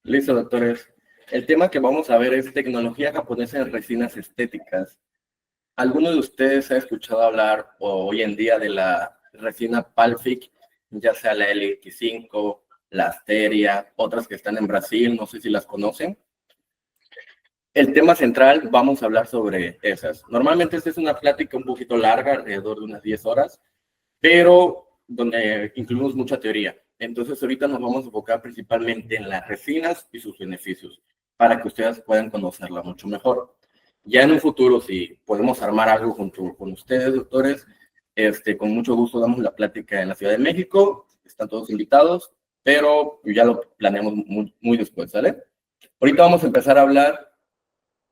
Listo, doctores. El tema que vamos a ver es tecnología japonesa en resinas estéticas. ¿Alguno de ustedes ha escuchado hablar hoy en día de la resina Palfic, ya sea la LX5, la Asteria, otras que están en Brasil, no sé si las conocen? El tema central, vamos a hablar sobre esas. Normalmente esta es una plática un poquito larga, alrededor de unas 10 horas, pero donde incluimos mucha teoría. Entonces ahorita nos vamos a enfocar principalmente en las resinas y sus beneficios, para que ustedes puedan conocerla mucho mejor. Ya en un futuro, si podemos armar algo junto con ustedes, doctores, con mucho gusto damos la plática en la Ciudad de México, están todos invitados, pero ya lo planeamos muy después, ¿sale? Ahorita vamos a empezar a hablar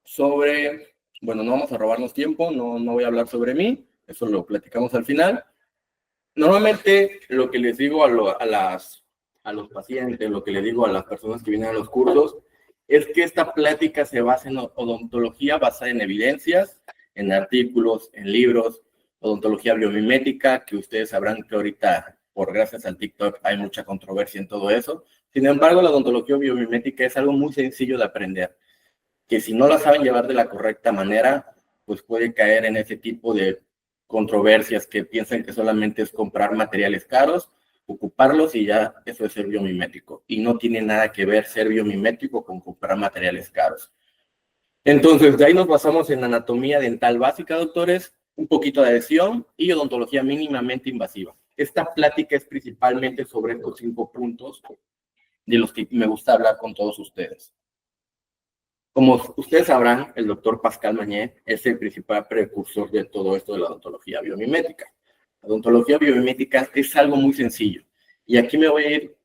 sobre, bueno, no vamos a robarnos tiempo, no voy a hablar sobre mí, eso lo platicamos al final. Normalmente lo que les digo a los pacientes, lo que les digo a las personas que vienen a los cursos, es que esta plática se basa en odontología basada en evidencias, en artículos, en libros, odontología biomimética, que ustedes sabrán que ahorita, por gracias al TikTok, hay mucha controversia en todo eso. Sin embargo, la odontología biomimética es algo muy sencillo de aprender, que si no la saben llevar de la correcta manera, pues puede caer en ese tipo de controversias que piensan que solamente es comprar materiales caros, ocuparlos y ya eso es ser biomimético. Y no tiene nada que ver ser biomimético con comprar materiales caros. Entonces, de ahí nos basamos en anatomía dental básica, doctores, un poquito de adhesión y odontología mínimamente invasiva. Esta plática es principalmente sobre estos 5 puntos de los que me gusta hablar con todos ustedes. Como ustedes sabrán, el doctor Pascal Mañé es el principal precursor de todo esto de la odontología biomimética. La odontología biomimética es algo muy sencillo. Y aquí me voy a ir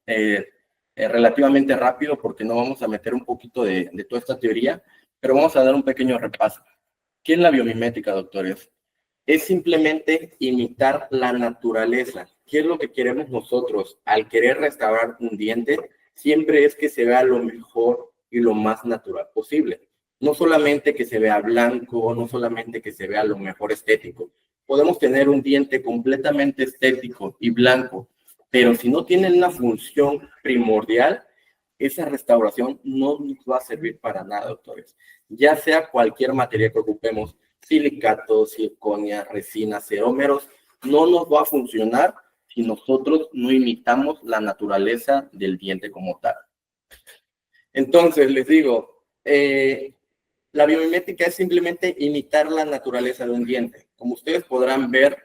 relativamente rápido porque no vamos a meter un poquito de toda esta teoría, pero vamos a dar un pequeño repaso. ¿Qué es la biomimética, doctores? Es simplemente imitar la naturaleza. ¿Qué es lo que queremos nosotros al querer restaurar un diente? Siempre es que se vea lo mejor y lo más natural posible. No solamente que se vea blanco, no solamente que se vea lo mejor estético. Podemos tener un diente completamente estético y blanco, pero si no tiene una función primordial, esa restauración no nos va a servir para nada, doctores. Ya sea cualquier material que ocupemos, silicato, circonia, resina, cerómeros, no nos va a funcionar si nosotros no imitamos la naturaleza del diente como tal. Entonces, les digo, la biomimética es simplemente imitar la naturaleza de un diente. Como ustedes podrán ver,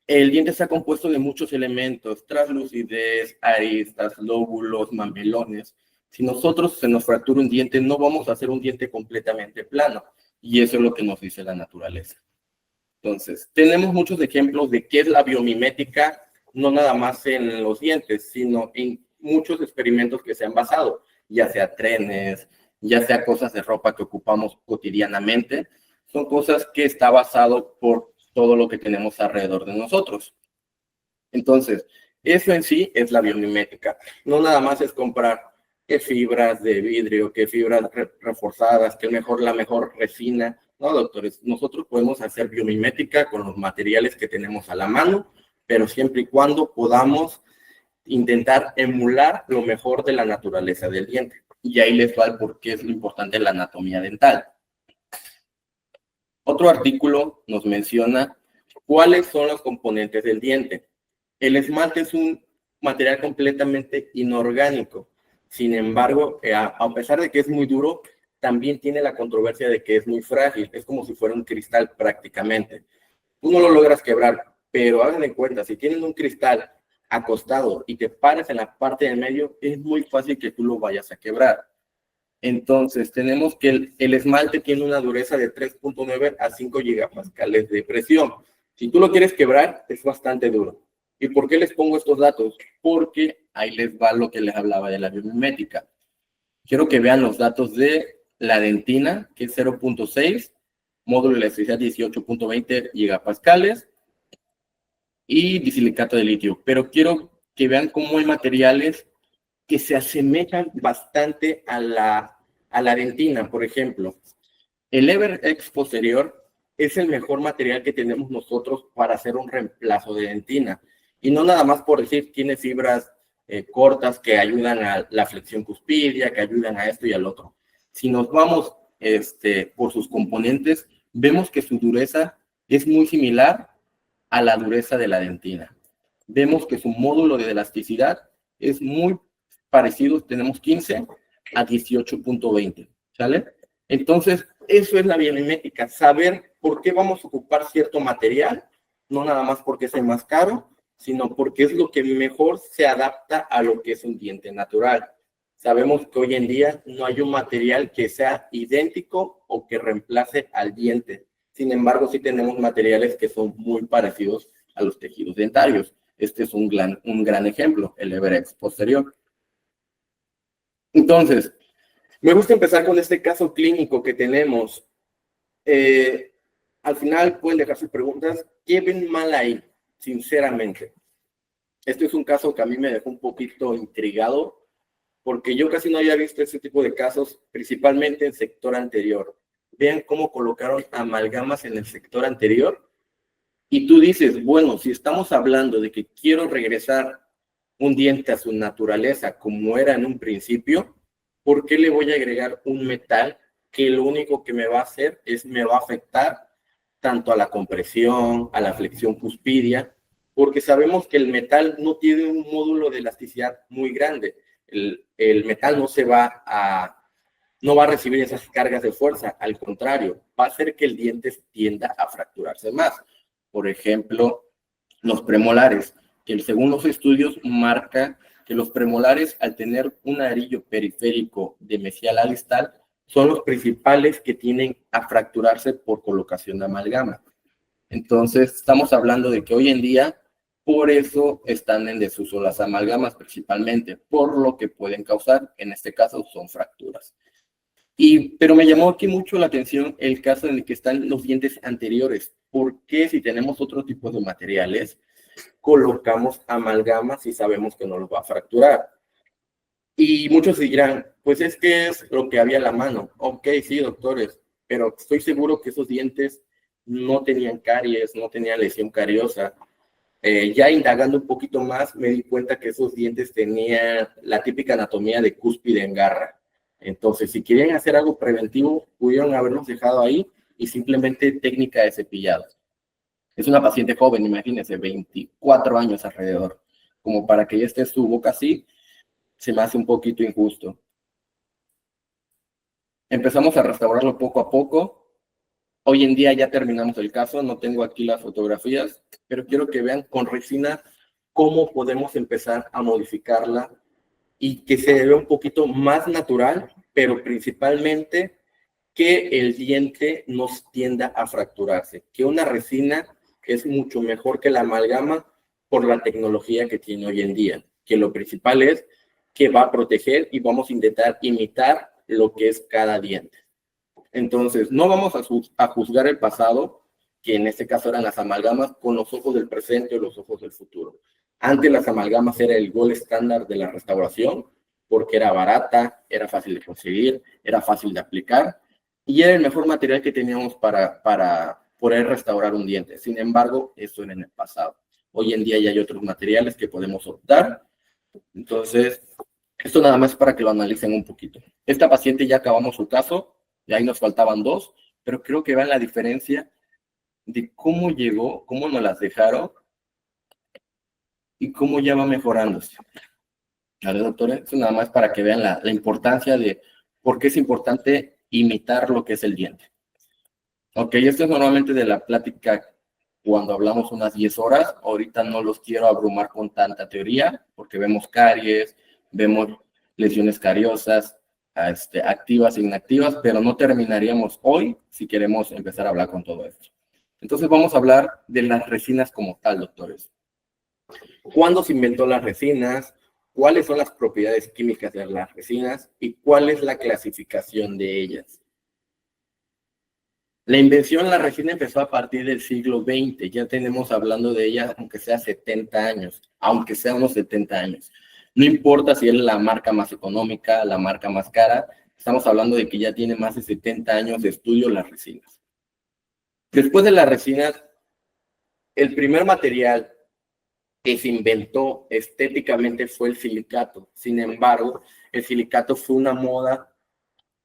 el diente está compuesto de muchos elementos, translucidez, aristas, lóbulos, mamelones. Si nosotros se nos fractura un diente, no vamos a hacer un diente completamente plano. Y eso es lo que nos dice la naturaleza. Entonces, tenemos muchos ejemplos de qué es la biomimética, no nada más en los dientes, sino en muchos experimentos que se han basado, ya sea trenes, ya sea cosas de ropa que ocupamos cotidianamente, son cosas que está basado por todo lo que tenemos alrededor de nosotros. Entonces, eso en sí es la biomimética. No nada más es comprar qué fibras de vidrio, qué fibras reforzadas, qué la mejor resina. No, doctores, nosotros podemos hacer biomimética con los materiales que tenemos a la mano, pero siempre y cuando podamos intentar emular lo mejor de la naturaleza del diente. Y ahí les va el por qué es lo importante la anatomía dental. Otro artículo nos menciona cuáles son los componentes del diente. El esmalte es un material completamente inorgánico. Sin embargo, a pesar de que es muy duro, también tiene la controversia de que es muy frágil. Es como si fuera un cristal prácticamente. Tú no lo logras quebrar, pero hagan en cuenta, si tienen un cristal acostado y te paras en la parte del medio, es muy fácil que tú lo vayas a quebrar. Entonces, tenemos que el esmalte tiene una dureza de 3.9 a 5 gigapascales de presión. Si tú lo quieres quebrar, es bastante duro. ¿Y por qué les pongo estos datos? Porque ahí les va lo que les hablaba de la biomimética. Quiero que vean los datos de la dentina, que es 0.6, módulo de electricidad 18.20 gigapascales y disilicato de litio. Pero quiero que vean cómo hay materiales que se asemejan bastante a la dentina. Por ejemplo, el EverX posterior es el mejor material que tenemos nosotros para hacer un reemplazo de dentina. Y no nada más por decir tiene fibras cortas que ayudan a la flexión cuspidia, que ayudan a esto y al otro. Si nos vamos por sus componentes, vemos que su dureza es muy similar a la dureza de la dentina. Vemos que su módulo de elasticidad es muy parecido, tenemos 15 a 18.20, ¿sale? Entonces, eso es la biomimética, saber por qué vamos a ocupar cierto material, no nada más porque es el más caro, sino porque es lo que mejor se adapta a lo que es un diente natural. Sabemos que hoy en día no hay un material que sea idéntico o que reemplace al diente. Sin embargo, sí tenemos materiales que son muy parecidos a los tejidos dentarios. Este es un gran ejemplo, el Everex posterior. Entonces, me gusta empezar con este caso clínico que tenemos. Al final pueden dejar sus preguntas. ¿Qué ven mal ahí? Sinceramente. Este es un caso que a mí me dejó un poquito intrigado, porque yo casi no había visto ese tipo de casos, principalmente en el sector anterior. Vean cómo colocaron amalgamas en el sector anterior. Y tú dices, bueno, si estamos hablando de que quiero regresar un diente a su naturaleza como era en un principio, ¿por qué le voy a agregar un metal que lo único que me va a hacer es me va a afectar tanto a la compresión, a la flexión cuspidia? Porque sabemos que el metal no tiene un módulo de elasticidad muy grande. El metal no va a recibir esas cargas de fuerza, al contrario, va a hacer que el diente tienda a fracturarse más. Por ejemplo, los premolares, que según los estudios marca que los premolares, al tener un arillo periférico de mesial a distal, son los principales que tienden a fracturarse por colocación de amalgama. Entonces, estamos hablando de que hoy en día, por eso están en desuso las amalgamas principalmente, por lo que pueden causar, en este caso, son fracturas. Pero me llamó aquí mucho la atención el caso en el que están los dientes anteriores. ¿Por qué si tenemos otro tipo de materiales, colocamos amalgamas y sabemos que no los va a fracturar? Y muchos dirán, pues es que es lo que había a la mano. Ok, sí, doctores, pero estoy seguro que esos dientes no tenían caries, no tenían lesión cariosa. Ya indagando un poquito más, me di cuenta que esos dientes tenían la típica anatomía de cúspide en garra. Entonces, si querían hacer algo preventivo, pudieron haberlos dejado ahí y simplemente técnica de cepillado. Es una paciente joven, imagínense, 24 años alrededor. Como para que ya esté su boca así, se me hace un poquito injusto. Empezamos a restaurarlo poco a poco. Hoy en día ya terminamos el caso, no tengo aquí las fotografías, pero quiero que vean con resina cómo podemos empezar a modificarla y que se vea un poquito más natural, pero principalmente que el diente no tienda a fracturarse, que una resina es mucho mejor que la amalgama por la tecnología que tiene hoy en día, que lo principal es que va a proteger y vamos a intentar imitar lo que es cada diente. Entonces, no vamos a juzgar el pasado, que en este caso eran las amalgamas, con los ojos del presente o los ojos del futuro. Antes las amalgamas era el gold estándar de la restauración, porque era barata, era fácil de conseguir, era fácil de aplicar, y era el mejor material que teníamos para poder restaurar un diente. Sin embargo, eso era en el pasado. Hoy en día ya hay otros materiales que podemos optar. Entonces, esto nada más para que lo analicen un poquito. Esta paciente ya acabamos su caso, y ahí nos faltaban dos, pero creo que vean la diferencia de cómo llegó, cómo nos las dejaron y cómo ya va mejorándose. ¿Vale, doctora? Esto nada más para que vean la importancia de por qué es importante imitar lo que es el diente. Ok, esto es normalmente de la plática cuando hablamos unas 10 horas. Ahorita no los quiero abrumar con tanta teoría, porque vemos caries, vemos lesiones cariosas, activas e inactivas, pero no terminaríamos hoy si queremos empezar a hablar con todo esto. Entonces vamos a hablar de las resinas como tal, doctores. ¿Cuándo se inventó las resinas? ¿Cuáles son las propiedades químicas de las resinas? ¿Y cuál es la clasificación de ellas? La invención de la resina empezó a partir del siglo XX. Ya tenemos hablando de ella, aunque sea 70 años, aunque sea unos 70 años. No importa si es la marca más económica, la marca más cara, estamos hablando de que ya tiene más de 70 años de estudio las resinas. Después de las resinas, el primer material que se inventó estéticamente fue el silicato. Sin embargo, el silicato fue una moda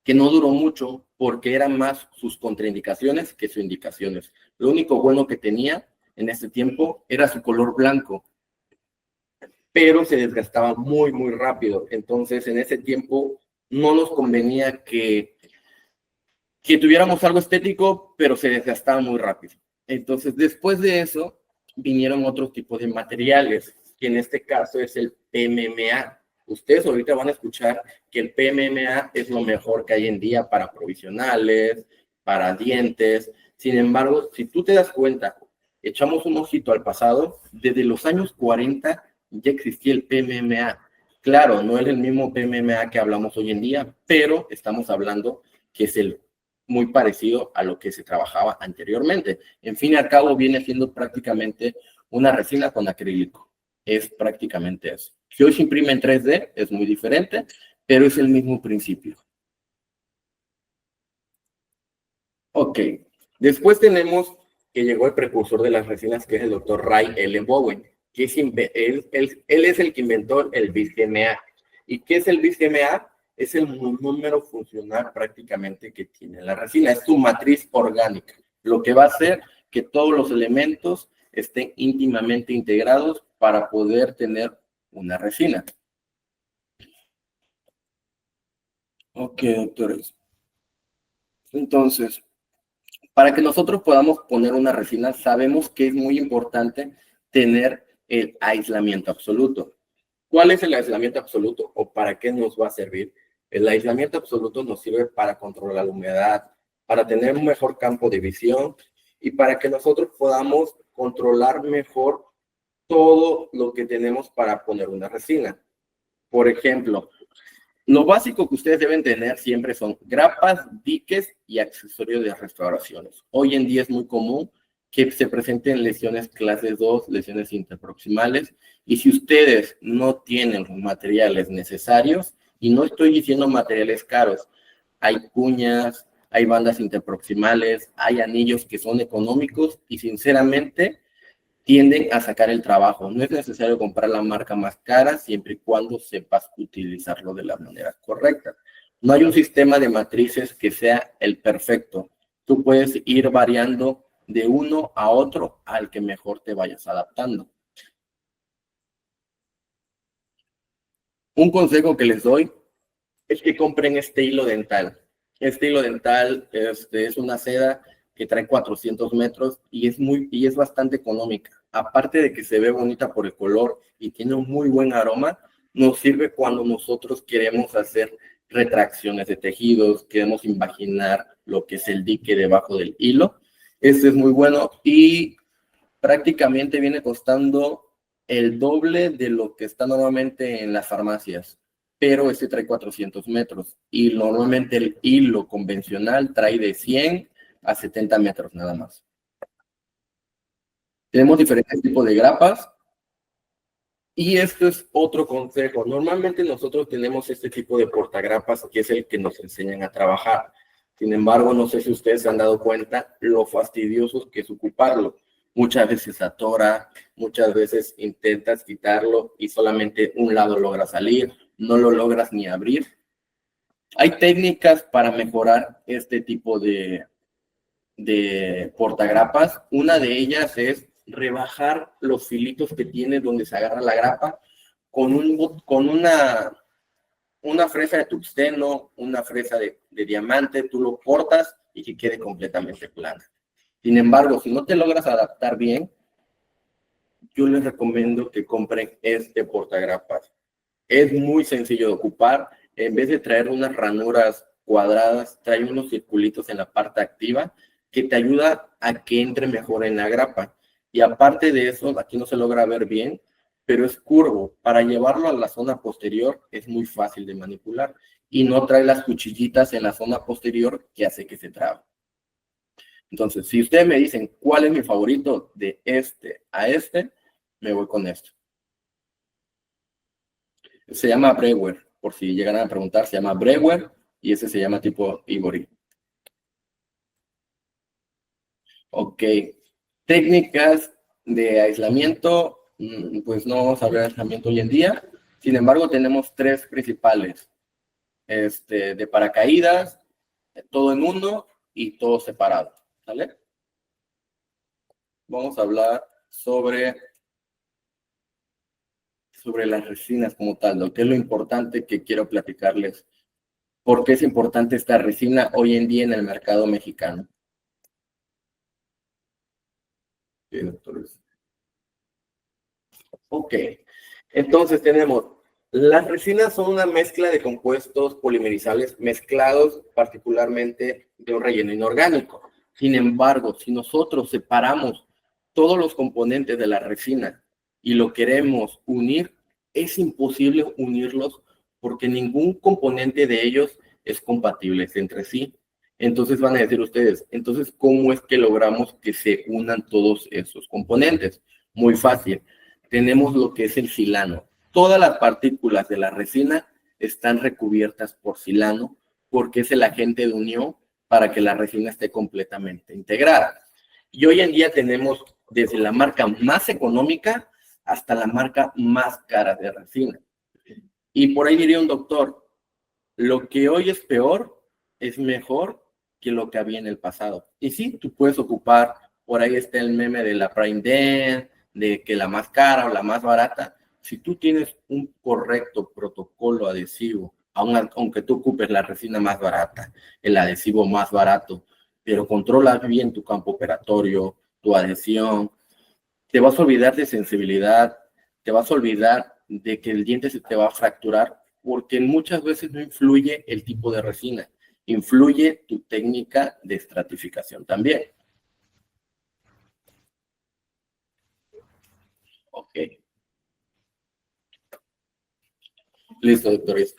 que no duró mucho porque eran más sus contraindicaciones que sus indicaciones. Lo único bueno que tenía en ese tiempo era su color blanco, pero se desgastaba muy, muy rápido. Entonces, en ese tiempo no nos convenía que tuviéramos algo estético, pero se desgastaba muy rápido. Entonces, después de eso, vinieron otros tipos de materiales, que en este caso es el PMMA. Ustedes ahorita van a escuchar que el PMMA es lo mejor que hay en día para provisionales, para dientes. Sin embargo, si tú te das cuenta, echamos un ojito al pasado, desde los años 40 ya existía el PMMA. Claro, no es el mismo PMMA que hablamos hoy en día, pero estamos hablando que es el muy parecido a lo que se trabajaba anteriormente. En fin y al cabo, viene siendo prácticamente una resina con acrílico. Es prácticamente eso. Si hoy se imprime en 3D, es muy diferente, pero es el mismo principio. Ok. Después tenemos que llegó el precursor de las resinas, que es el doctor Ray L. Bowen, que es él es el que inventó el BIS-GMA. ¿Y qué es el BIS-GMA? Es el número funcional prácticamente que tiene la resina. Es su matriz orgánica, lo que va a hacer que todos los elementos estén íntimamente integrados para poder tener una resina. Ok, doctores. Entonces, para que nosotros podamos poner una resina, sabemos que es muy importante tener el aislamiento absoluto. ¿Cuál es el aislamiento absoluto o para qué nos va a servir? El aislamiento absoluto nos sirve para controlar la humedad, para tener un mejor campo de visión y para que nosotros podamos controlar mejor todo lo que tenemos para poner una resina. Por ejemplo, lo básico que ustedes deben tener siempre son grapas, diques y accesorios de restauraciones. Hoy en día es muy común que se presenten lesiones clase 2, lesiones interproximales, y si ustedes no tienen los materiales necesarios, y no estoy diciendo materiales caros, hay cuñas, hay bandas interproximales, hay anillos que son económicos y sinceramente tienden a sacar el trabajo. No es necesario comprar la marca más cara siempre y cuando sepas utilizarlo de la manera correcta. No hay un sistema de matrices que sea el perfecto. Tú puedes ir variando de uno a otro al que mejor te vayas adaptando. Un consejo que les doy es que compren este hilo dental. Este hilo dental es una seda que trae 400 metros y es bastante económica. Aparte de que se ve bonita por el color y tiene un muy buen aroma, nos sirve cuando nosotros queremos hacer retracciones de tejidos, queremos imaginar lo que es el dique debajo del hilo. Este es muy bueno y prácticamente viene costando el doble de lo que está normalmente en las farmacias, pero este trae 400 metros y normalmente el hilo convencional trae de 100 a 70 metros nada más. Tenemos diferentes tipos de grapas y esto es otro consejo. Normalmente nosotros tenemos este tipo de portagrapas que es el que nos enseñan a trabajar. Sin embargo, no sé si ustedes se han dado cuenta lo fastidioso que es ocuparlo. Muchas veces atora, muchas veces intentas quitarlo y solamente un lado logra salir, no lo logras ni abrir. Hay técnicas para mejorar este tipo de portagrapas. Una de ellas es rebajar los filitos que tiene donde se agarra la grapa con una fresa de tungsteno, una fresa de diamante, tú lo cortas y que quede completamente plana. Sin embargo, si no te logras adaptar bien, yo les recomiendo que compren este portagrapas. Es muy sencillo de ocupar. En vez de traer unas ranuras cuadradas, trae unos circulitos en la parte activa que te ayuda a que entre mejor en la grapa. Y aparte de eso, aquí no se logra ver bien, pero es curvo. Para llevarlo a la zona posterior es muy fácil de manipular y no trae las cuchillitas en la zona posterior que hace que se trabe. Entonces, si ustedes me dicen cuál es mi favorito de este a este, me voy con esto. Se llama Brewer, por si llegan a preguntar, se llama Brewer y ese se llama tipo Ivory. Ok, técnicas de aislamiento pues no vamos a ver aislamiento hoy en día. Sin embargo, tenemos tres principales. De paracaídas, todo en uno y todo separado. ¿Sale? Vamos a hablar sobre las resinas como tal, lo que es lo importante que quiero platicarles. ¿Por qué es importante esta resina hoy en día en el mercado mexicano? Bien, doctores. Ok, entonces tenemos, las resinas son una mezcla de compuestos polimerizables mezclados particularmente de un relleno inorgánico. Sin embargo, si nosotros separamos todos los componentes de la resina y lo queremos unir, es imposible unirlos porque ningún componente de ellos es compatible entre sí. Entonces van a decir ustedes, entonces, ¿cómo es que logramos que se unan todos esos componentes? Muy fácil. Tenemos lo que es el silano. Todas las partículas de la resina están recubiertas por silano porque es el agente de unión para que la resina esté completamente integrada. Y hoy en día tenemos desde la marca más económica hasta la marca más cara de resina. Y por ahí diría un doctor, lo que hoy es peor es mejor que lo que había en el pasado. Y sí, tú puedes ocupar, por ahí está el meme de la Prime Den, de que la más cara o la más barata. Si tú tienes un correcto protocolo adhesivo, aunque tú ocupes la resina más barata, el adhesivo más barato, pero controlas bien tu campo operatorio, tu adhesión, te vas a olvidar de sensibilidad, te vas a olvidar de que el diente se te va a fracturar, porque muchas veces no influye el tipo de resina, influye tu técnica de estratificación también. Ok. Listo, doctores.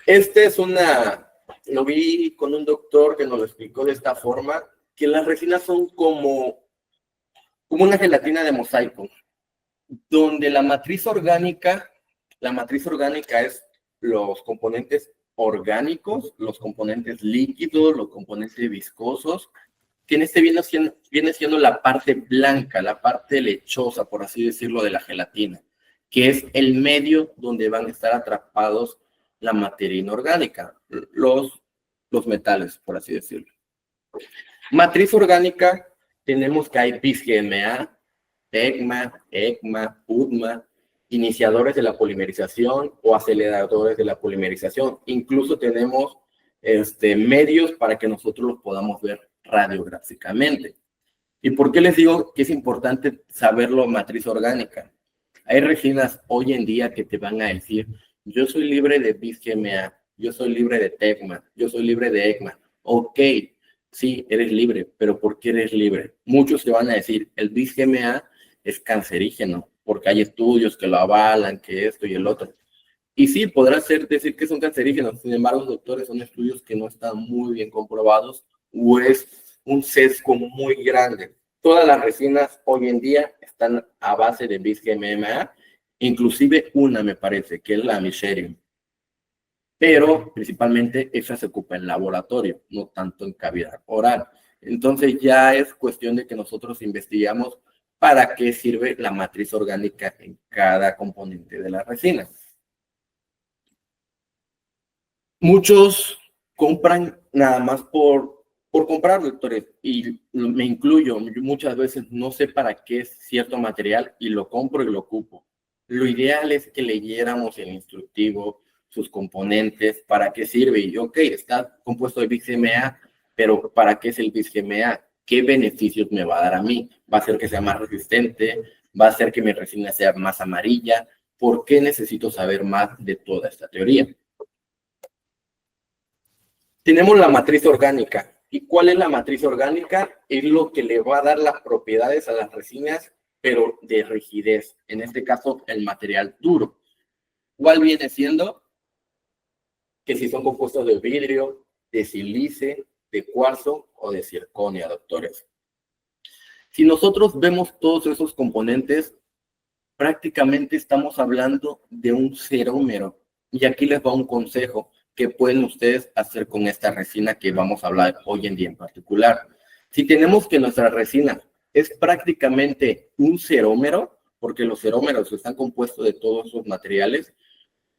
Lo vi con un doctor que nos lo explicó de esta forma, que las resinas son como una gelatina de mosaico, donde la matriz orgánica es los componentes orgánicos, los componentes líquidos, los componentes viscosos, que en viene siendo la parte blanca, la parte lechosa, por así decirlo, de la gelatina, que es el medio donde van a estar atrapados la materia inorgánica, los metales, por así decirlo. Matriz orgánica, tenemos que hay BIS-GMA, TECMA, ECMA, UDMA, iniciadores de la polimerización o aceleradores de la polimerización. Incluso tenemos medios para que nosotros los podamos ver radiográficamente. ¿Y por qué les digo que es importante saberlo matriz orgánica? Hay resinas hoy en día que te van a decir, yo soy libre de BIS-GMA, yo soy libre de TECMA, yo soy libre de ECMA. Ok, sí, eres libre, pero ¿por qué eres libre? Muchos te van a decir, el BIS-GMA es cancerígeno, porque hay estudios que lo avalan, que esto y el otro. Y sí, podrás decir que son cancerígenos, sin embargo, los doctores son estudios que no están muy bien comprobados o es un sesgo muy grande. Todas las resinas hoy en día están a base de BIS-GMA, inclusive una me parece, que es la Misherium. Pero principalmente esa se ocupa en laboratorio, no tanto en cavidad oral. Entonces ya es cuestión de que nosotros investigamos para qué sirve la matriz orgánica en cada componente de la resina. Muchos compran nada más por comprar, doctores, y me incluyo, yo muchas veces no sé para qué es cierto material y lo compro y lo ocupo. Lo ideal es que leyéramos el instructivo, sus componentes, para qué sirve. Y ok, está compuesto de BIS-GMA, pero ¿para qué es el BIS-GMA? ¿Qué beneficios me va a dar a mí? ¿Va a hacer que sea más resistente? ¿Va a hacer que mi resina sea más amarilla? ¿Por qué necesito saber más de toda esta teoría? Tenemos la matriz orgánica. ¿Y cuál es la matriz orgánica? Es lo que le va a dar las propiedades a las resinas, pero de rigidez. En este caso, el material duro. ¿Cuál viene siendo? Que si son compuestos de vidrio, de sílice, de cuarzo o de circonia, doctores. Si nosotros vemos todos esos componentes, prácticamente estamos hablando de un cerómero. Y aquí les va un consejo que pueden ustedes hacer con esta resina que vamos a hablar hoy en día en particular. Si tenemos que nuestra resina es prácticamente un cerómero, porque los cerómeros están compuestos de todos esos materiales,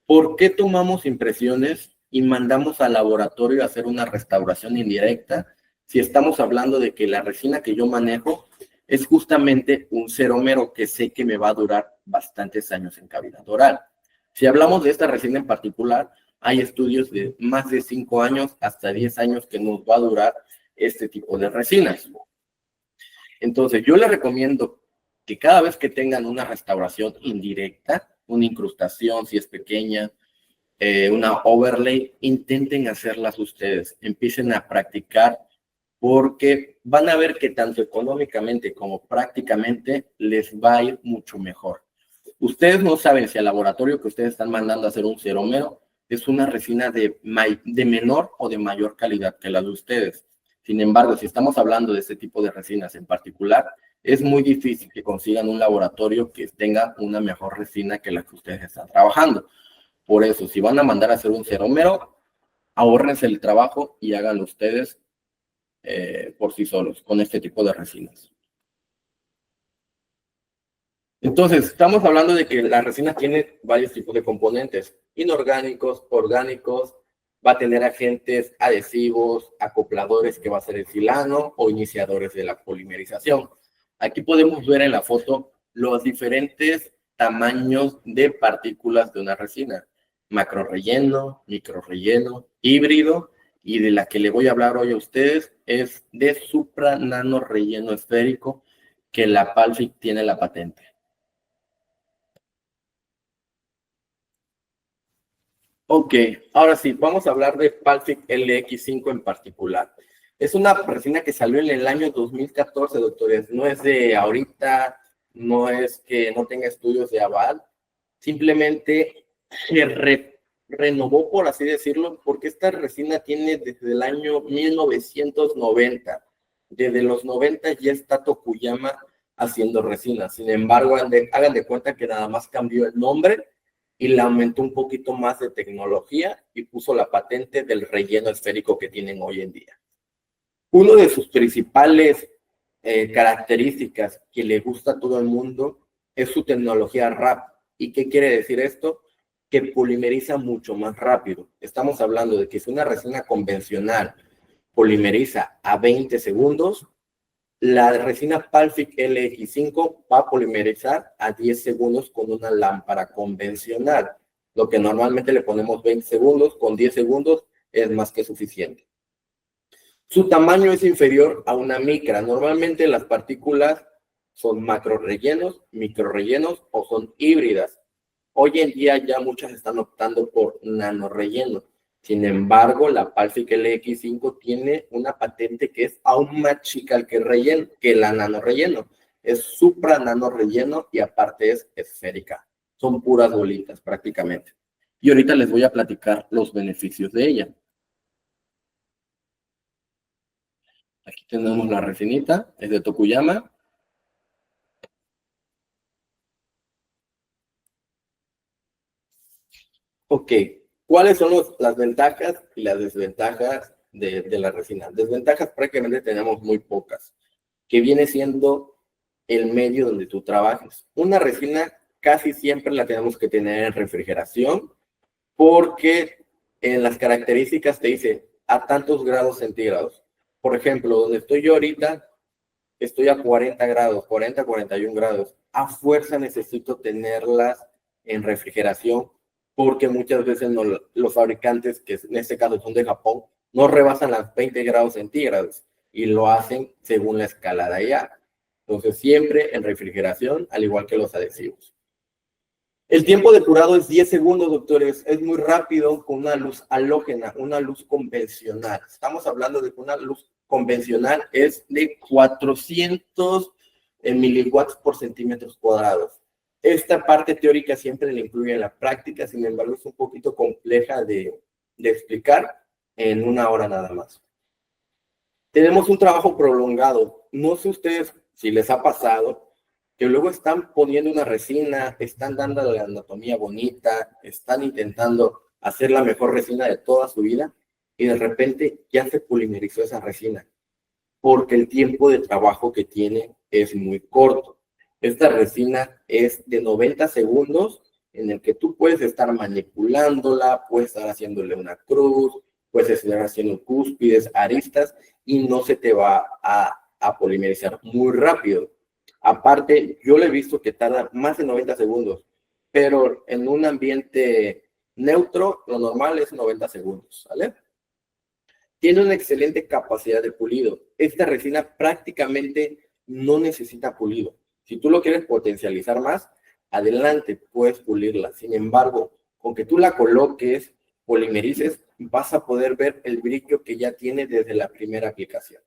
¿por qué tomamos impresiones y mandamos al laboratorio a hacer una restauración indirecta si estamos hablando de que la resina que yo manejo es justamente un cerómero que sé que me va a durar bastantes años en cavidad oral? Si hablamos de esta resina en particular, hay estudios de más de 5 años hasta 10 años que nos va a durar este tipo de resinas. Entonces, yo les recomiendo que cada vez que tengan una restauración indirecta, una incrustación, si es pequeña, una overlay, intenten hacerlas ustedes, empiecen a practicar, porque van a ver que tanto económicamente como prácticamente les va a ir mucho mejor. Ustedes no saben si el laboratorio que ustedes están mandando a hacer un cerómero es una resina de menor o de mayor calidad que la de ustedes. Sin embargo, si estamos hablando de este tipo de resinas en particular, es muy difícil que consigan un laboratorio que tenga una mejor resina que la que ustedes están trabajando. Por eso, si van a mandar a hacer un cerómero, ahórrense el trabajo y háganlo ustedes por sí solos con este tipo de resinas. Entonces, estamos hablando de que la resina tiene varios tipos de componentes, inorgánicos, orgánicos, va a tener agentes adhesivos, acopladores que va a ser el silano o iniciadores de la polimerización. Aquí podemos ver en la foto los diferentes tamaños de partículas de una resina: macro relleno, micro relleno, híbrido, y de la que le voy a hablar hoy a ustedes es de supranano relleno esférico, que la Palfic tiene la patente. Ok, ahora sí, vamos a hablar de Palfic LX5 en particular. Es una resina que salió en el año 2014, doctores. No es de ahorita, no es que no tenga estudios de aval. Simplemente se renovó, por así decirlo, porque esta resina tiene desde el año 1990. Desde los 90 ya está Tokuyama haciendo resina. Sin embargo, hagan de cuenta que nada más cambió el nombre y le aumentó un poquito más de tecnología y puso la patente del relleno esférico que tienen hoy en día. Uno de sus principales características que le gusta a todo el mundo es su tecnología RAP. ¿Y qué quiere decir esto? Que polimeriza mucho más rápido. Estamos hablando de que si una resina convencional polimeriza a 20 segundos, la resina Palfic LX5 va a polimerizar a 10 segundos con una lámpara convencional. Lo que normalmente le ponemos 20 segundos, con 10 segundos es más que suficiente. Su tamaño es inferior a una micra. Normalmente las partículas son macro rellenos, micro rellenos o son híbridas. Hoy en día ya muchas están optando por nano relleno. Sin embargo, la Palfic LX5 tiene una patente que es aún más chica que la nano relleno. Es supra nano relleno y aparte es esférica. Son puras bolitas prácticamente. Y ahorita les voy a platicar los beneficios de ella. Aquí tenemos la resinita, es de Tokuyama. Ok, ¿cuáles son las ventajas y las desventajas de la resina? Desventajas prácticamente tenemos muy pocas, que viene siendo el medio donde tú trabajas. Una resina casi siempre la tenemos que tener en refrigeración, porque en las características te dice a tantos grados centígrados. Por ejemplo, donde estoy yo ahorita, estoy a 40 grados, 40, 41 grados. A fuerza necesito tenerlas en refrigeración, porque muchas veces los fabricantes, que en este caso son de Japón, no rebasan las 20 grados centígrados y lo hacen según la escala de allá. Entonces, siempre en refrigeración, al igual que los adhesivos. El tiempo de curado es 10 segundos, doctores. Es muy rápido con una luz halógena, una luz convencional. Estamos hablando de que una luz convencional es de 400 miliwatts por centímetros cuadrados. Esta parte teórica siempre la incluye en la práctica, sin embargo es un poquito compleja de explicar en una hora nada más. Tenemos un trabajo prolongado. No sé ustedes si les ha pasado que luego están poniendo una resina, están dando la anatomía bonita, están intentando hacer la mejor resina de toda su vida y de repente ya se polimerizó esa resina porque el tiempo de trabajo que tiene es muy corto. Esta resina es de 90 segundos en el que tú puedes estar manipulándola, puedes estar haciéndole una cruz, puedes estar haciendo cúspides, aristas, y no se te va a polimerizar muy rápido. Aparte, yo le he visto que tarda más de 90 segundos, pero en un ambiente neutro, lo normal es 90 segundos, ¿vale? Tiene una excelente capacidad de pulido. Esta resina prácticamente no necesita pulido. Si tú lo quieres potencializar más, adelante, puedes pulirla. Sin embargo, con que tú la coloques, polimerices, vas a poder ver el brillo que ya tiene desde la primera aplicación.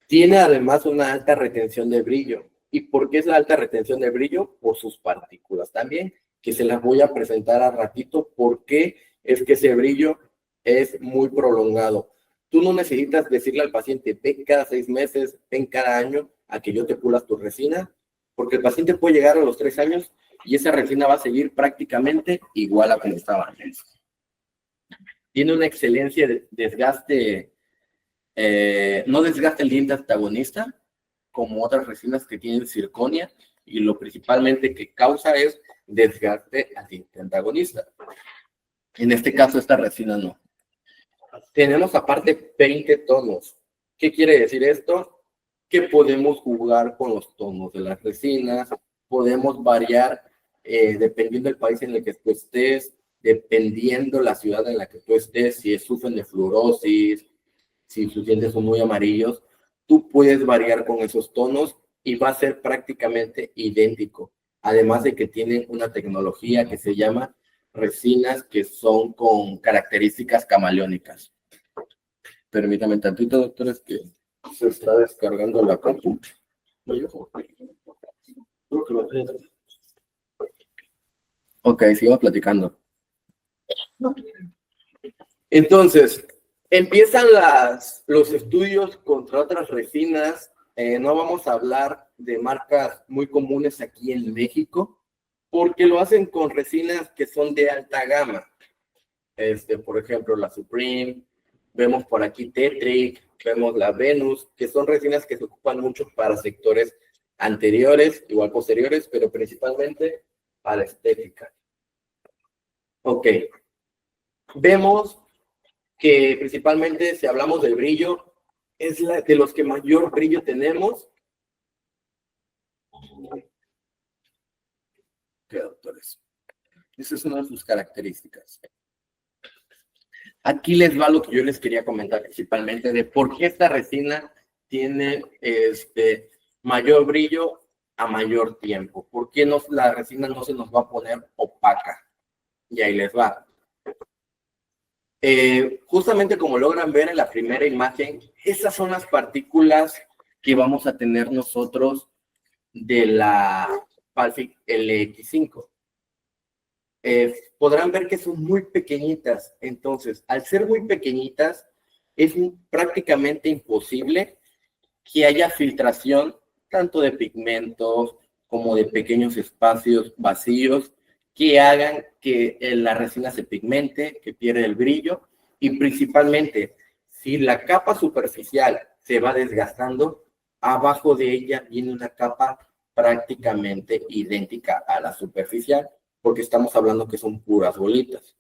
Tiene además una alta retención de brillo. ¿Y por qué es la alta retención de brillo? Por sus partículas también, que se las voy a presentar a ratito, porque es que ese brillo es muy prolongado. Tú no necesitas decirle al paciente, ven cada 6 meses, ven cada año a que yo te pulas tu resina, porque el paciente puede llegar a los 3 años y esa resina va a seguir prácticamente igual a como estaba antes. Tiene una excelencia de desgaste, no desgasta el diente antagonista, como otras resinas que tienen zirconia, y lo principalmente que causa es desgaste al diente antagonista. En este caso, esta resina no. Tenemos aparte 20 tonos. ¿Qué quiere decir esto? Que podemos jugar con los tonos de las resinas, podemos variar dependiendo del país en el que tú estés, dependiendo la ciudad en la que tú estés, si sufren de fluorosis, si sus dientes son muy amarillos, tú puedes variar con esos tonos y va a ser prácticamente idéntico. Además de que tienen una tecnología que se llama resinas que son con características camaleónicas. Permítame tantito, doctores, que se está descargando la compu. Ok, sigo platicando. Entonces, empiezan los estudios contra otras resinas. No vamos a hablar de marcas muy comunes aquí en México, porque lo hacen con resinas que son de alta gama. Por ejemplo, la Supreme, vemos por aquí Tetric, vemos la Venus, que son resinas que se ocupan mucho para sectores anteriores, igual posteriores, pero principalmente para estética. Ok. Vemos que principalmente si hablamos del brillo, es de los que mayor brillo tenemos. Ok, doctores. Esa es una de sus características. Aquí les va lo que yo les quería comentar principalmente de por qué esta resina tiene mayor brillo a mayor tiempo. ¿Por qué la resina no se nos va a poner opaca? Y ahí les va. Justamente como logran ver en la primera imagen, esas son las partículas que vamos a tener nosotros de la Palfic LX5. Podrán ver que son muy pequeñitas. Entonces, al ser muy pequeñitas, es prácticamente imposible que haya filtración tanto de pigmentos como de pequeños espacios vacíos que hagan que la resina se pigmente, que pierda el brillo, y principalmente, si la capa superficial se va desgastando, abajo de ella viene una capa prácticamente idéntica a la superficial, porque estamos hablando que son puras bolitas.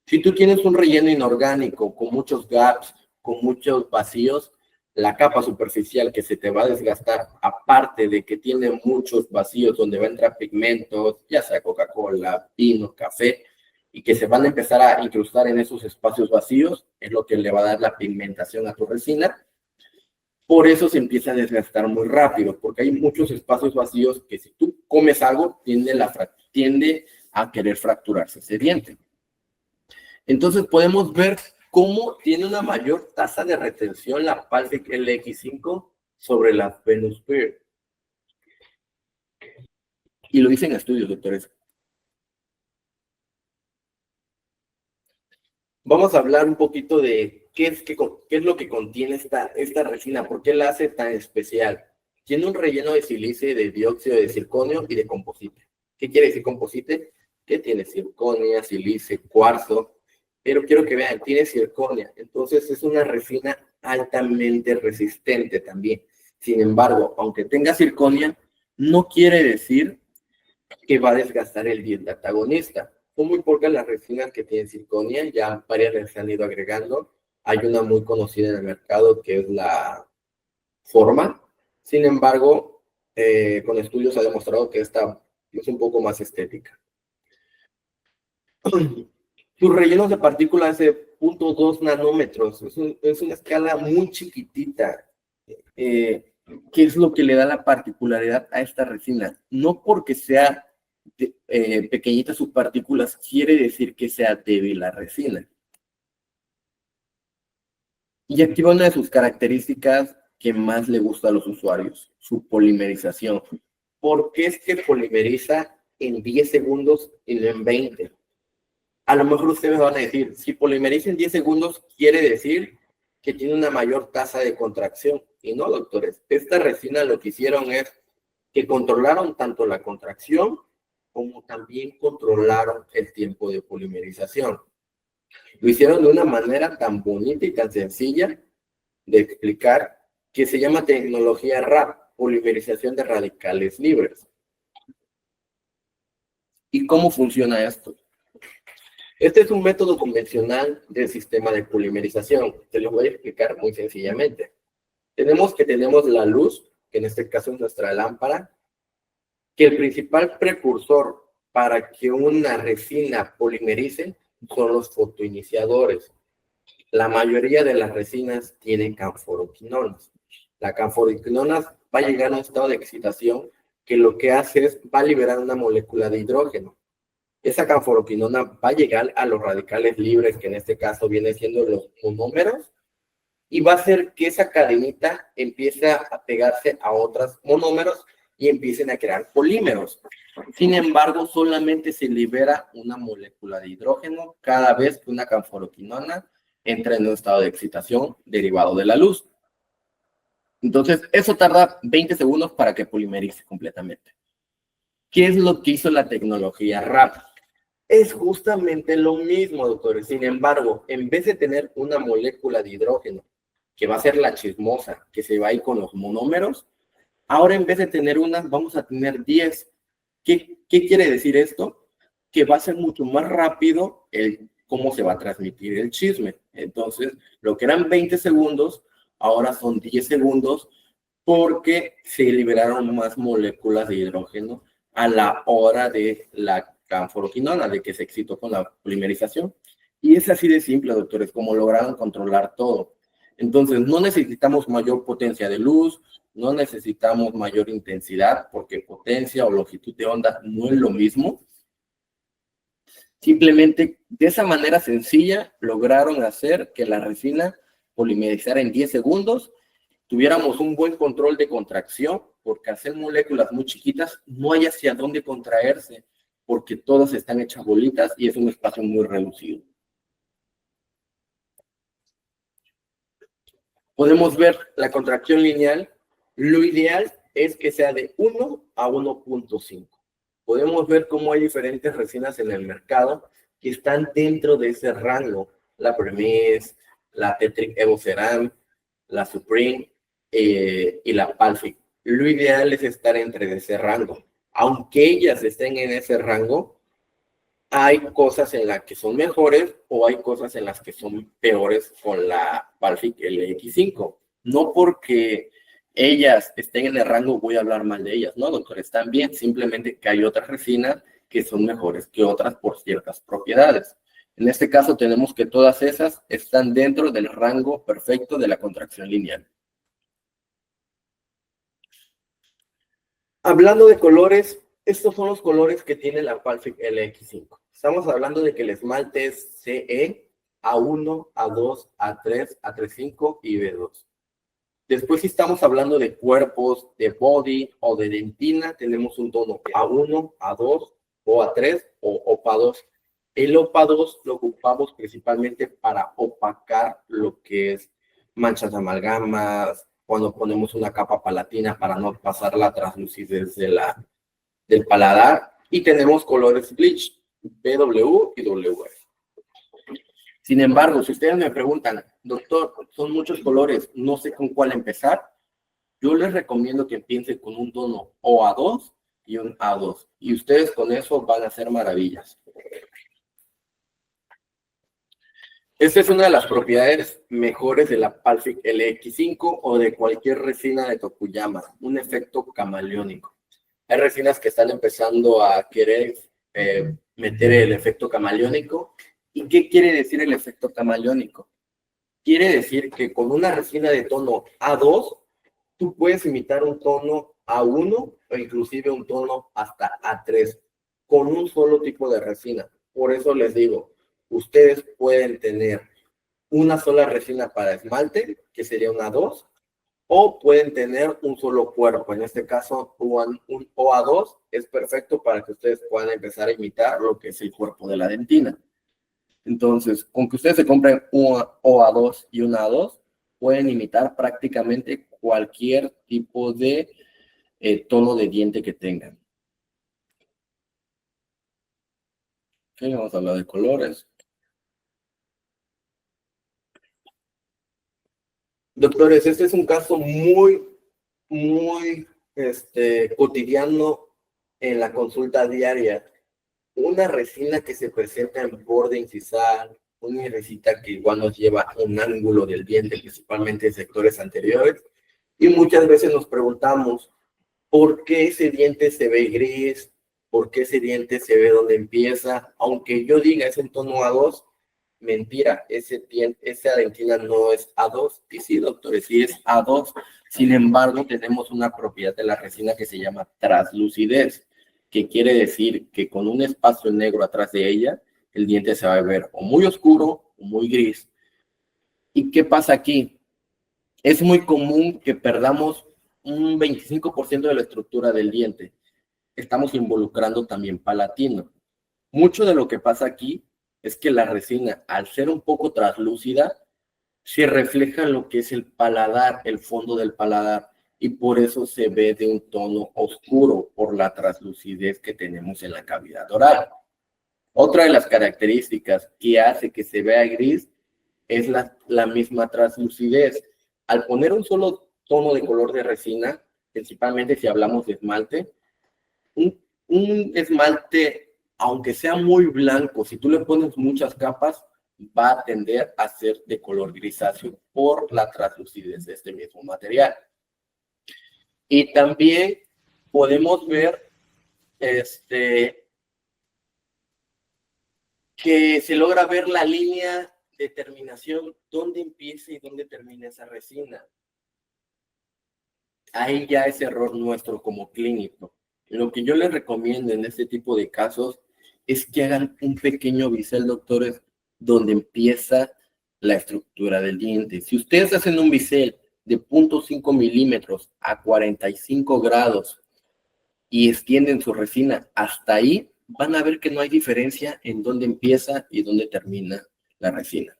Si tú tienes un relleno inorgánico con muchos gaps, con muchos vacíos, la capa superficial que se te va a desgastar, aparte de que tiene muchos vacíos donde va a entrar pigmentos, ya sea Coca-Cola, vino, café, y que se van a empezar a incrustar en esos espacios vacíos, es lo que le va a dar la pigmentación a tu resina. Por eso se empieza a desgastar muy rápido, porque hay muchos espacios vacíos que si tú comes algo, tiende a querer fracturarse ese diente. Entonces podemos ver cómo tiene una mayor tasa de retención la Palfic LX5 sobre la Venus Beard. Y lo dicen estudios, doctores. Vamos a hablar un poquito de qué es lo que contiene esta resina, por qué la hace tan especial. Tiene un relleno de sílice, de dióxido de circonio y de composite. ¿Qué quiere decir composite? Que tiene circonia, sílice, cuarzo, pero quiero que vean, tiene circonia, entonces es una resina altamente resistente también. Sin embargo, aunque tenga circonia, no quiere decir que va a desgastar el diente antagonista. Son muy pocas las resinas que tienen circonia, ya varias se han ido agregando. Hay una muy conocida en el mercado que es la Forma. Sin embargo, con estudios ha demostrado que esta es un poco más estética. Sus rellenos de partículas de 0.2 nanómetros. Es una escala muy chiquitita. ¿Qué es lo que le da la particularidad a esta resina? No porque sea pequeñitas sus partículas, quiere decir que sea débil la resina. Y aquí va una de sus características que más le gusta a los usuarios, su polimerización. ¿Por qué es que polimeriza en 10 segundos y no en 20? A lo mejor ustedes van a decir, si polimeriza en 10 segundos, quiere decir que tiene una mayor tasa de contracción. Y no, doctores, esta resina lo que hicieron es que controlaron tanto la contracción como también controlaron el tiempo de polimerización. Lo hicieron de una manera tan bonita y tan sencilla de explicar que se llama tecnología RAP, polimerización de radicales libres. ¿Y cómo funciona esto? Este es un método convencional del sistema de polimerización. Te lo voy a explicar muy sencillamente. Tenemos la luz, que en este caso es nuestra lámpara, que el principal precursor para que una resina polimerice son los fotoiniciadores. La mayoría de las resinas tienen canforoquinonas. La canforoquinona va a llegar a un estado de excitación que lo que hace es, va a liberar una molécula de hidrógeno. Esa canforoquinona va a llegar a los radicales libres, que en este caso vienen siendo los monómeros, y va a hacer que esa cadenita empiece a pegarse a otros monómeros y empiecen a crear polímeros. Sin embargo, solamente se libera una molécula de hidrógeno cada vez que una canforoquinona entra en un estado de excitación derivado de la luz. Entonces, eso tarda 20 segundos para que polimerice completamente. ¿Qué es lo que hizo la tecnología RAP? Es justamente lo mismo, doctores. Sin embargo, en vez de tener una molécula de hidrógeno, que va a ser la chismosa, que se va a ir con los monómeros, ahora en vez de tener una, vamos a tener 10. ¿Qué quiere decir esto? Que va a ser mucho más rápido cómo se va a transmitir el chisme. Entonces, lo que eran 20 segundos, ahora son 10 segundos, porque se liberaron más moléculas de hidrógeno a la hora de la canforoquinona, de que se excitó con la polimerización. Y es así de simple, doctores, como lograron controlar todo. Entonces, no necesitamos mayor potencia de luz, no necesitamos mayor intensidad, porque potencia o longitud de onda no es lo mismo. Simplemente, de esa manera sencilla, lograron hacer que la resina polimerizara en 10 segundos, tuviéramos un buen control de contracción, porque al ser moléculas muy chiquitas, no hay hacia dónde contraerse, porque todas están hechas bolitas y es un espacio muy reducido. Podemos ver la contracción lineal. Lo ideal es que sea de 1 a 1.5. Podemos ver cómo hay diferentes resinas en el mercado que están dentro de ese rango. La Premise, la Tetric Evo Ceram, la Supreme y la Palfic. Lo ideal es estar entre ese rango. Aunque ellas estén en ese rango, hay cosas en las que son mejores o hay cosas en las que son peores con la Palfic LX5. No porque ellas estén en el rango voy a hablar mal de ellas, no, doctor, están bien, simplemente que hay otras resinas que son mejores que otras por ciertas propiedades. En este caso tenemos que todas esas están dentro del rango perfecto de la contracción lineal. Hablando de colores, estos son los colores que tiene la Palfic LX5. Estamos hablando de que el esmalte es CE, A1, A2, A3, A35 y B2. Después, si estamos hablando de cuerpos, de body o de dentina, tenemos un tono A1, A2, o A3 o OPA 2. El OPA 2 lo ocupamos principalmente para opacar lo que es manchas de amalgamas, cuando ponemos una capa palatina para no pasar la translucidez del paladar. Y tenemos colores bleach, BW y WF. Sin embargo, si ustedes me preguntan, doctor, son muchos colores, no sé con cuál empezar, Yo les recomiendo que empiecen con un tono OA2 y un A2. Y ustedes con eso van a hacer maravillas. Esta es una de las propiedades mejores de la Palfic LX5 o de cualquier resina de Tokuyama, un efecto camaleónico. Hay resinas que están empezando a querer meter el efecto camaleónico. ¿Y qué quiere decir el efecto camaleónico? Quiere decir que con una resina de tono A2, tú puedes imitar un tono A1 o inclusive un tono hasta A3 con un solo tipo de resina. Por eso les digo, ustedes pueden tener una sola resina para esmalte, que sería una A2, o pueden tener un solo cuerpo. En este caso, un OA2 es perfecto para que ustedes puedan empezar a imitar lo que es el cuerpo de la dentina. Entonces, con que ustedes se compren un OA2 y una A2, pueden imitar prácticamente cualquier tipo de tono de diente que tengan. Ok, vamos a hablar de colores. Doctores, este es un caso muy cotidiano en la consulta diaria. Una resina que se presenta en borde incisal, una resina que igual nos lleva un ángulo del diente, principalmente en sectores anteriores, y muchas veces nos preguntamos, ¿por qué ese diente se ve gris? ¿Por qué ese diente se ve donde empieza? Aunque yo diga es en tono A2, mentira, esa dentina no es A2. Y sí, doctores, sí es A2. Sin embargo, tenemos una propiedad de la resina que se llama translucidez, que quiere decir que con un espacio negro atrás de ella, el diente se va a ver o muy oscuro o muy gris. ¿Y qué pasa aquí? Es muy común que perdamos un 25% de la estructura del diente. Estamos involucrando también palatino. Mucho de lo que pasa aquí es que la resina, al ser un poco translúcida, se refleja en lo que es el paladar, el fondo del paladar, y por eso se ve de un tono oscuro por la translucidez que tenemos en la cavidad oral. Otra de las características que hace que se vea gris es la misma translucidez. Al poner un solo tono de color de resina, principalmente si hablamos de esmalte, un esmalte, aunque sea muy blanco, si tú le pones muchas capas, va a tender a ser de color grisáceo por la translucidez de este mismo material. Y también podemos ver que se logra ver la línea de terminación, dónde empieza y dónde termina esa resina. Ahí ya es error nuestro como clínico. Lo que yo les recomiendo en este tipo de casos es que hagan un pequeño bisel, doctores, donde empieza la estructura del diente. Si ustedes hacen un bisel de 0.5 milímetros a 45 grados y extienden su resina hasta ahí, van a ver que no hay diferencia en dónde empieza y dónde termina la resina.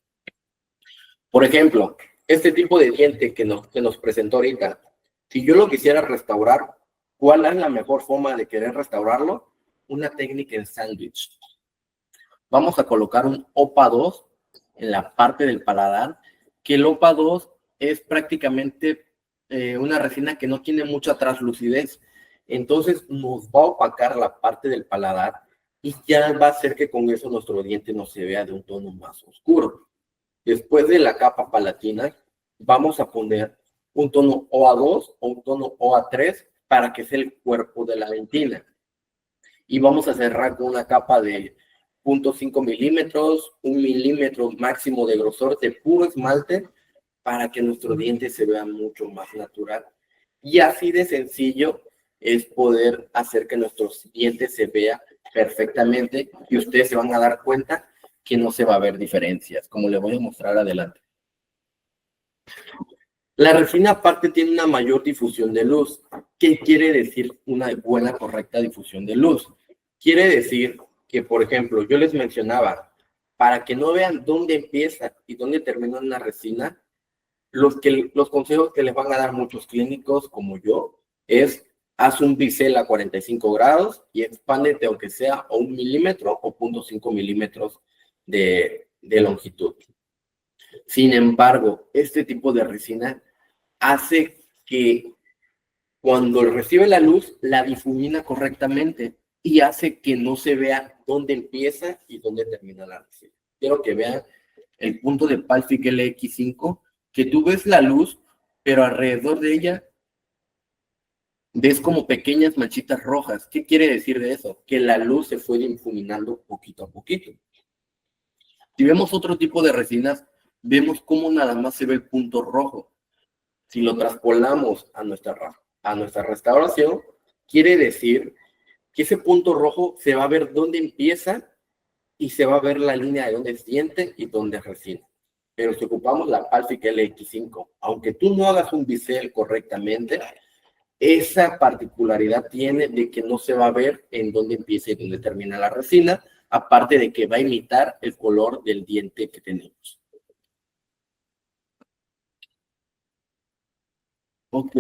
Por ejemplo, este tipo de diente que nos presentó ahorita, si yo lo quisiera restaurar, ¿cuál es la mejor forma de querer restaurarlo? Una técnica en sándwich. Vamos a colocar un OPA 2 en la parte del paladar, que el OPA 2 es prácticamente una resina que no tiene mucha translucidez. Entonces nos va a opacar la parte del paladar y ya va a hacer que con eso nuestro diente no se vea de un tono más oscuro. Después de la capa palatina, vamos a poner un tono OA2 o un tono OA3 para que sea el cuerpo de la dentina. Y vamos a cerrar con una capa de 0.5 milímetros, 1 milímetro máximo de grosor de puro esmalte para que nuestro diente se vea mucho más natural. Y así de sencillo es poder hacer que nuestros dientes se vean perfectamente y ustedes se van a dar cuenta que no se va a ver diferencias, como les voy a mostrar adelante. La resina aparte tiene una mayor difusión de luz. ¿Qué quiere decir una buena, correcta difusión de luz? Quiere decir que, por ejemplo, yo les mencionaba, para que no vean dónde empieza y dónde termina una resina, los consejos que les van a dar muchos clínicos como yo es haz un bisel a 45 grados y expándete aunque sea a 1 milímetro o 0.5 milímetros de longitud. Sin embargo, este tipo de resina hace que Cuando recibe la luz, la difumina correctamente y hace que no se vea dónde empieza y dónde termina la resina. Quiero que vean el punto de Palfic LX5, que tú ves la luz, pero alrededor de ella ves como pequeñas manchitas rojas. ¿Qué quiere decir de eso? Que la luz se fue difuminando poquito a poquito. Si vemos otro tipo de resinas, vemos cómo nada más se ve el punto rojo. Si lo traspolamos a nuestra restauración, quiere decir que ese punto rojo se va a ver dónde empieza y se va a ver la línea de dónde es diente y dónde es resina. Pero si ocupamos la Palfic LX5, aunque tú no hagas un bisel correctamente, esa particularidad tiene de que no se va a ver en dónde empieza y dónde termina la resina, aparte de que va a imitar el color del diente que tenemos. Ok.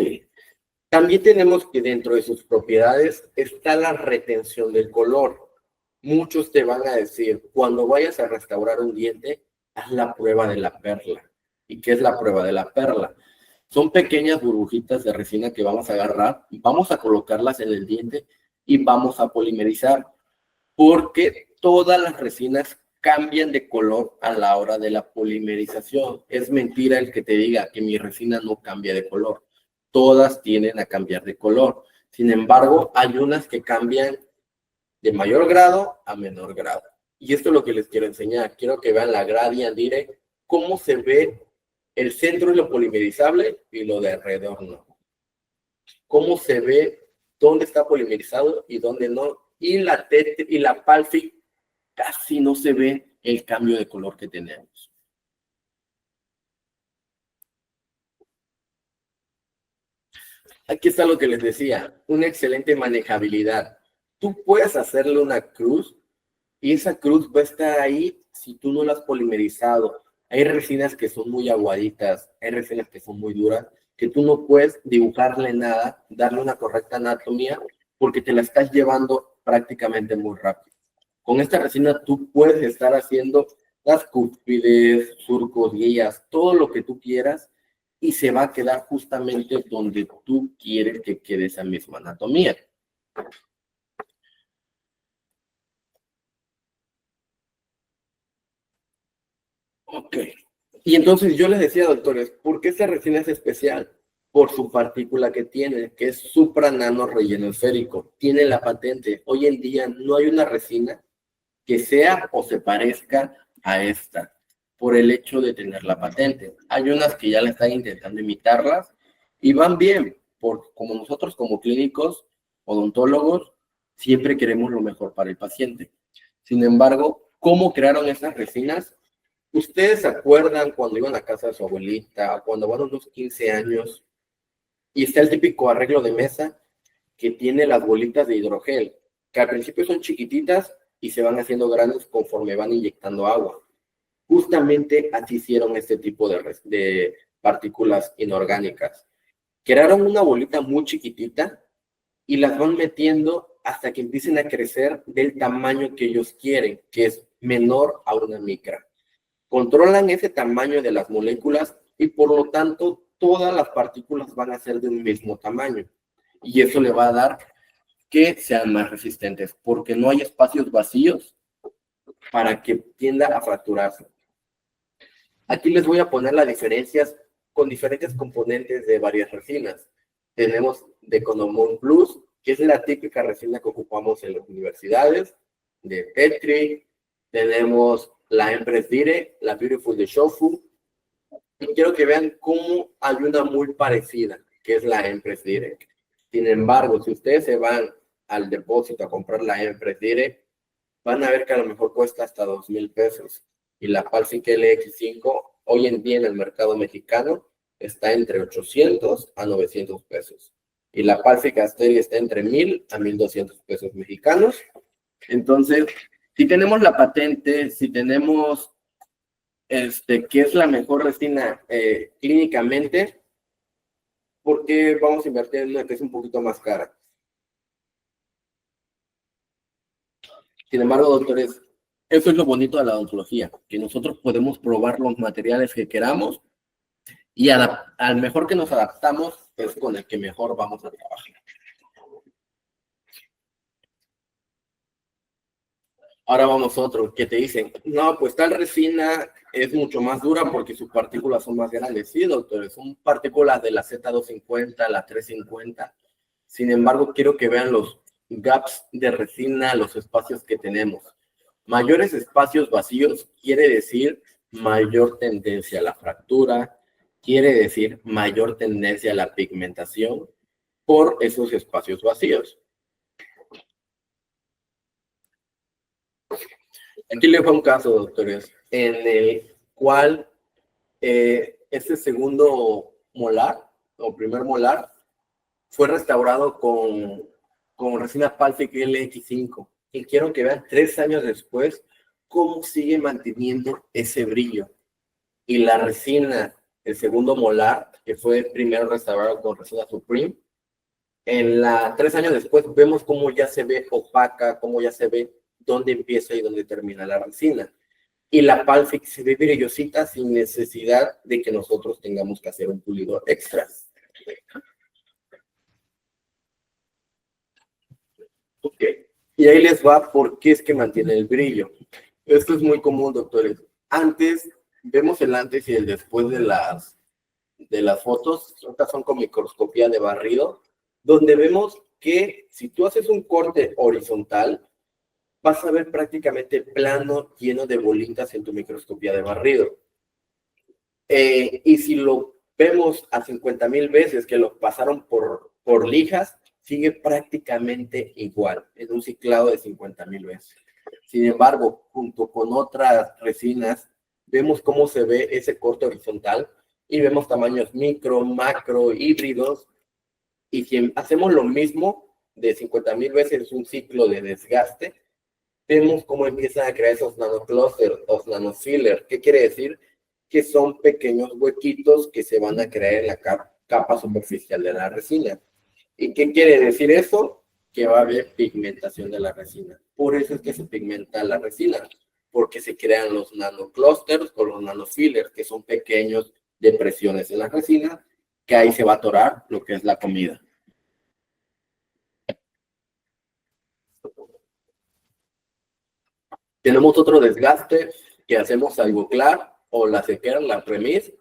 También tenemos que dentro de sus propiedades está la retención del color. Muchos te van a decir, cuando vayas a restaurar un diente, haz la prueba de la perla. ¿Y qué es la prueba de la perla? Son pequeñas burbujitas de resina que vamos a agarrar, vamos a colocarlas en el diente y vamos a polimerizar, porque todas las resinas cambian de color a la hora de la polimerización. Es mentira el que te diga que mi resina no cambia de color. Todas tienden a cambiar de color. Sin embargo, hay unas que cambian de mayor grado a menor grado. Y esto es lo que les quiero enseñar. Quiero que vean la Gradient Direct, cómo se ve el centro de lo polimerizable y lo de alrededor no. Cómo se ve dónde está polimerizado y dónde no. Y la Palfic casi no se ve el cambio de color que tenemos. Aquí está lo que les decía, una excelente manejabilidad. Tú puedes hacerle una cruz y esa cruz va a estar ahí si tú no la has polimerizado. Hay resinas que son muy aguaditas, hay resinas que son muy duras, que tú no puedes dibujarle nada, darle una correcta anatomía, porque te la estás llevando prácticamente muy rápido. Con esta resina tú puedes estar haciendo las cúspides, surcos, guías, todo lo que tú quieras, y se va a quedar justamente donde tú quieres que quede esa misma anatomía. Ok. Y entonces yo les decía, doctores, ¿por qué esta resina es especial? Por su partícula que tiene, que es supranano relleno esférico. Tiene la patente. Hoy en día no hay una resina que sea o se parezca a esta, por el hecho de tener la patente. Hay unas que ya la están intentando imitarlas y van bien, porque como nosotros como clínicos, odontólogos, siempre queremos lo mejor para el paciente. Sin embargo, ¿cómo crearon esas resinas? ¿Ustedes se acuerdan cuando iban a casa de su abuelita, cuando van a unos 15 años, y está el típico arreglo de mesa que tiene las bolitas de hidrogel, que al principio son chiquititas y se van haciendo grandes conforme van inyectando agua? Justamente así hicieron este tipo de partículas inorgánicas. Crearon una bolita muy chiquitita y las van metiendo hasta que empiecen a crecer del tamaño que ellos quieren, que es menor a una micra. Controlan ese tamaño de las moléculas y por lo tanto todas las partículas van a ser de un mismo tamaño. Y eso le va a dar que sean más resistentes, porque no hay espacios vacíos para que tienda a fracturarse. Aquí les voy a poner las diferencias con diferentes componentes de varias resinas. Tenemos de Economon Plus, que es la típica resina que ocupamos en las universidades, de Petri. Tenemos la Empress Direct, la Beautiful de Shofu. Y quiero que vean cómo hay una muy parecida, que es la Empress Direct. Sin embargo, si ustedes se van al depósito a comprar la Empress Direct, van a ver que a lo mejor cuesta hasta 2,000 pesos. Y la Palfic LX5, hoy en día en el mercado mexicano, está entre 800 a 900 pesos. Y la Palfic Asteria está entre 1,000 a 1,200 pesos mexicanos. Entonces, si tenemos la patente, si tenemos que es la mejor resina clínicamente, ¿por qué vamos a invertir en una que es un poquito más cara? Sin embargo, doctores, eso es lo bonito de la odontología, que nosotros podemos probar los materiales que queramos y al mejor que nos adaptamos es con el que mejor vamos a trabajar. Ahora vamos a otro, que te dicen, no, pues tal resina es mucho más dura porque sus partículas son más grandes. Sí, doctor, son partículas de la Z250, la 350. Sin embargo, quiero que vean los gaps de resina, los espacios que tenemos. Mayores espacios vacíos quiere decir mayor tendencia a la fractura, quiere decir mayor tendencia a la pigmentación por esos espacios vacíos. Aquí les va un caso, doctores, en el cual este segundo molar o primer molar fue restaurado con resina Palfic LX5. Y quiero que vean 3 años después cómo sigue manteniendo ese brillo. Y la resina, el segundo molar, que fue primero restaurado con resina Supreme, 3 años después vemos cómo ya se ve opaca, cómo ya se ve dónde empieza y dónde termina la resina. Y la Palfic se ve brillosita sin necesidad de que nosotros tengamos que hacer un pulidor extra. Ok. Y ahí les va por qué es que mantiene el brillo. Esto es muy común, doctores. Antes, vemos el antes y el después de las fotos. Estas son con microscopía de barrido, donde vemos que si tú haces un corte horizontal, vas a ver prácticamente plano, lleno de bolitas en tu microscopía de barrido. Y si lo vemos a 50,000 veces que lo pasaron por lijas, sigue prácticamente igual, en un ciclado de 50,000 veces. Sin embargo, junto con otras resinas, vemos cómo se ve ese corte horizontal y vemos tamaños micro, macro, híbridos. Y si hacemos lo mismo de 50,000 veces un ciclo de desgaste, vemos cómo empiezan a crear esos nanoclusters o nanofillers. ¿Qué quiere decir? Que son pequeños huequitos que se van a crear en la capa superficial de la resina. ¿Y qué quiere decir eso? Que va a haber pigmentación de la resina. Por eso es que se pigmenta la resina, porque se crean los nanoclusters o los nanofillers, que son pequeños depresiones en la resina, que ahí se va a atorar lo que es la comida. Tenemos otro desgaste que hacemos al buclar o la sequera, la premis,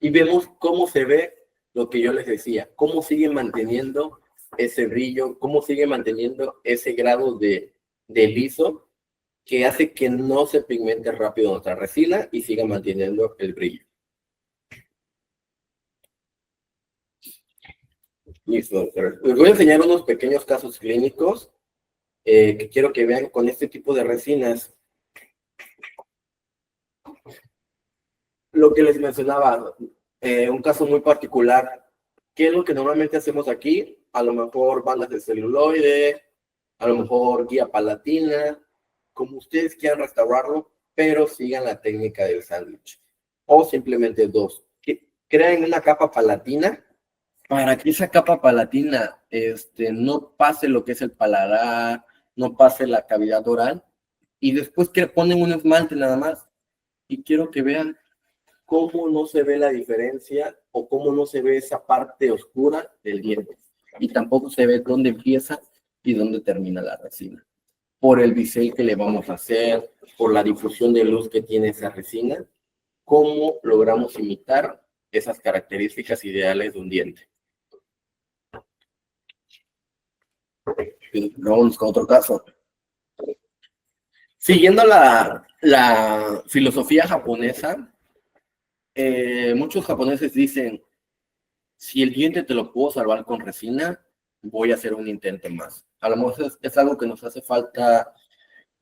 y vemos cómo se ve lo que yo les decía, cómo sigue manteniendo ese brillo, cómo sigue manteniendo ese grado de liso que hace que no se pigmente rápido nuestra resina y siga manteniendo el brillo. Listo. Les voy a enseñar unos pequeños casos clínicos que quiero que vean con este tipo de resinas. Lo que les mencionaba, un caso muy particular. ¿Qué es lo que normalmente hacemos aquí? A lo mejor bandas de celuloide, a lo mejor guía palatina, como ustedes quieran restaurarlo, pero sigan la técnica del sándwich. O simplemente dos. Crean una capa palatina para que esa capa palatina no pase lo que es el paladar, no pase la cavidad oral, y después que ponen un esmalte nada más. Y quiero que vean cómo no se ve la diferencia o cómo no se ve esa parte oscura del diente. Y tampoco se ve dónde empieza y dónde termina la resina. Por el bisel que le vamos a hacer, por la difusión de luz que tiene esa resina, cómo logramos imitar esas características ideales de un diente. Vamos con otro caso. Siguiendo la filosofía japonesa, muchos japoneses dicen, si el diente te lo puedo salvar con resina, voy a hacer un intento más. A lo mejor es algo que nos hace falta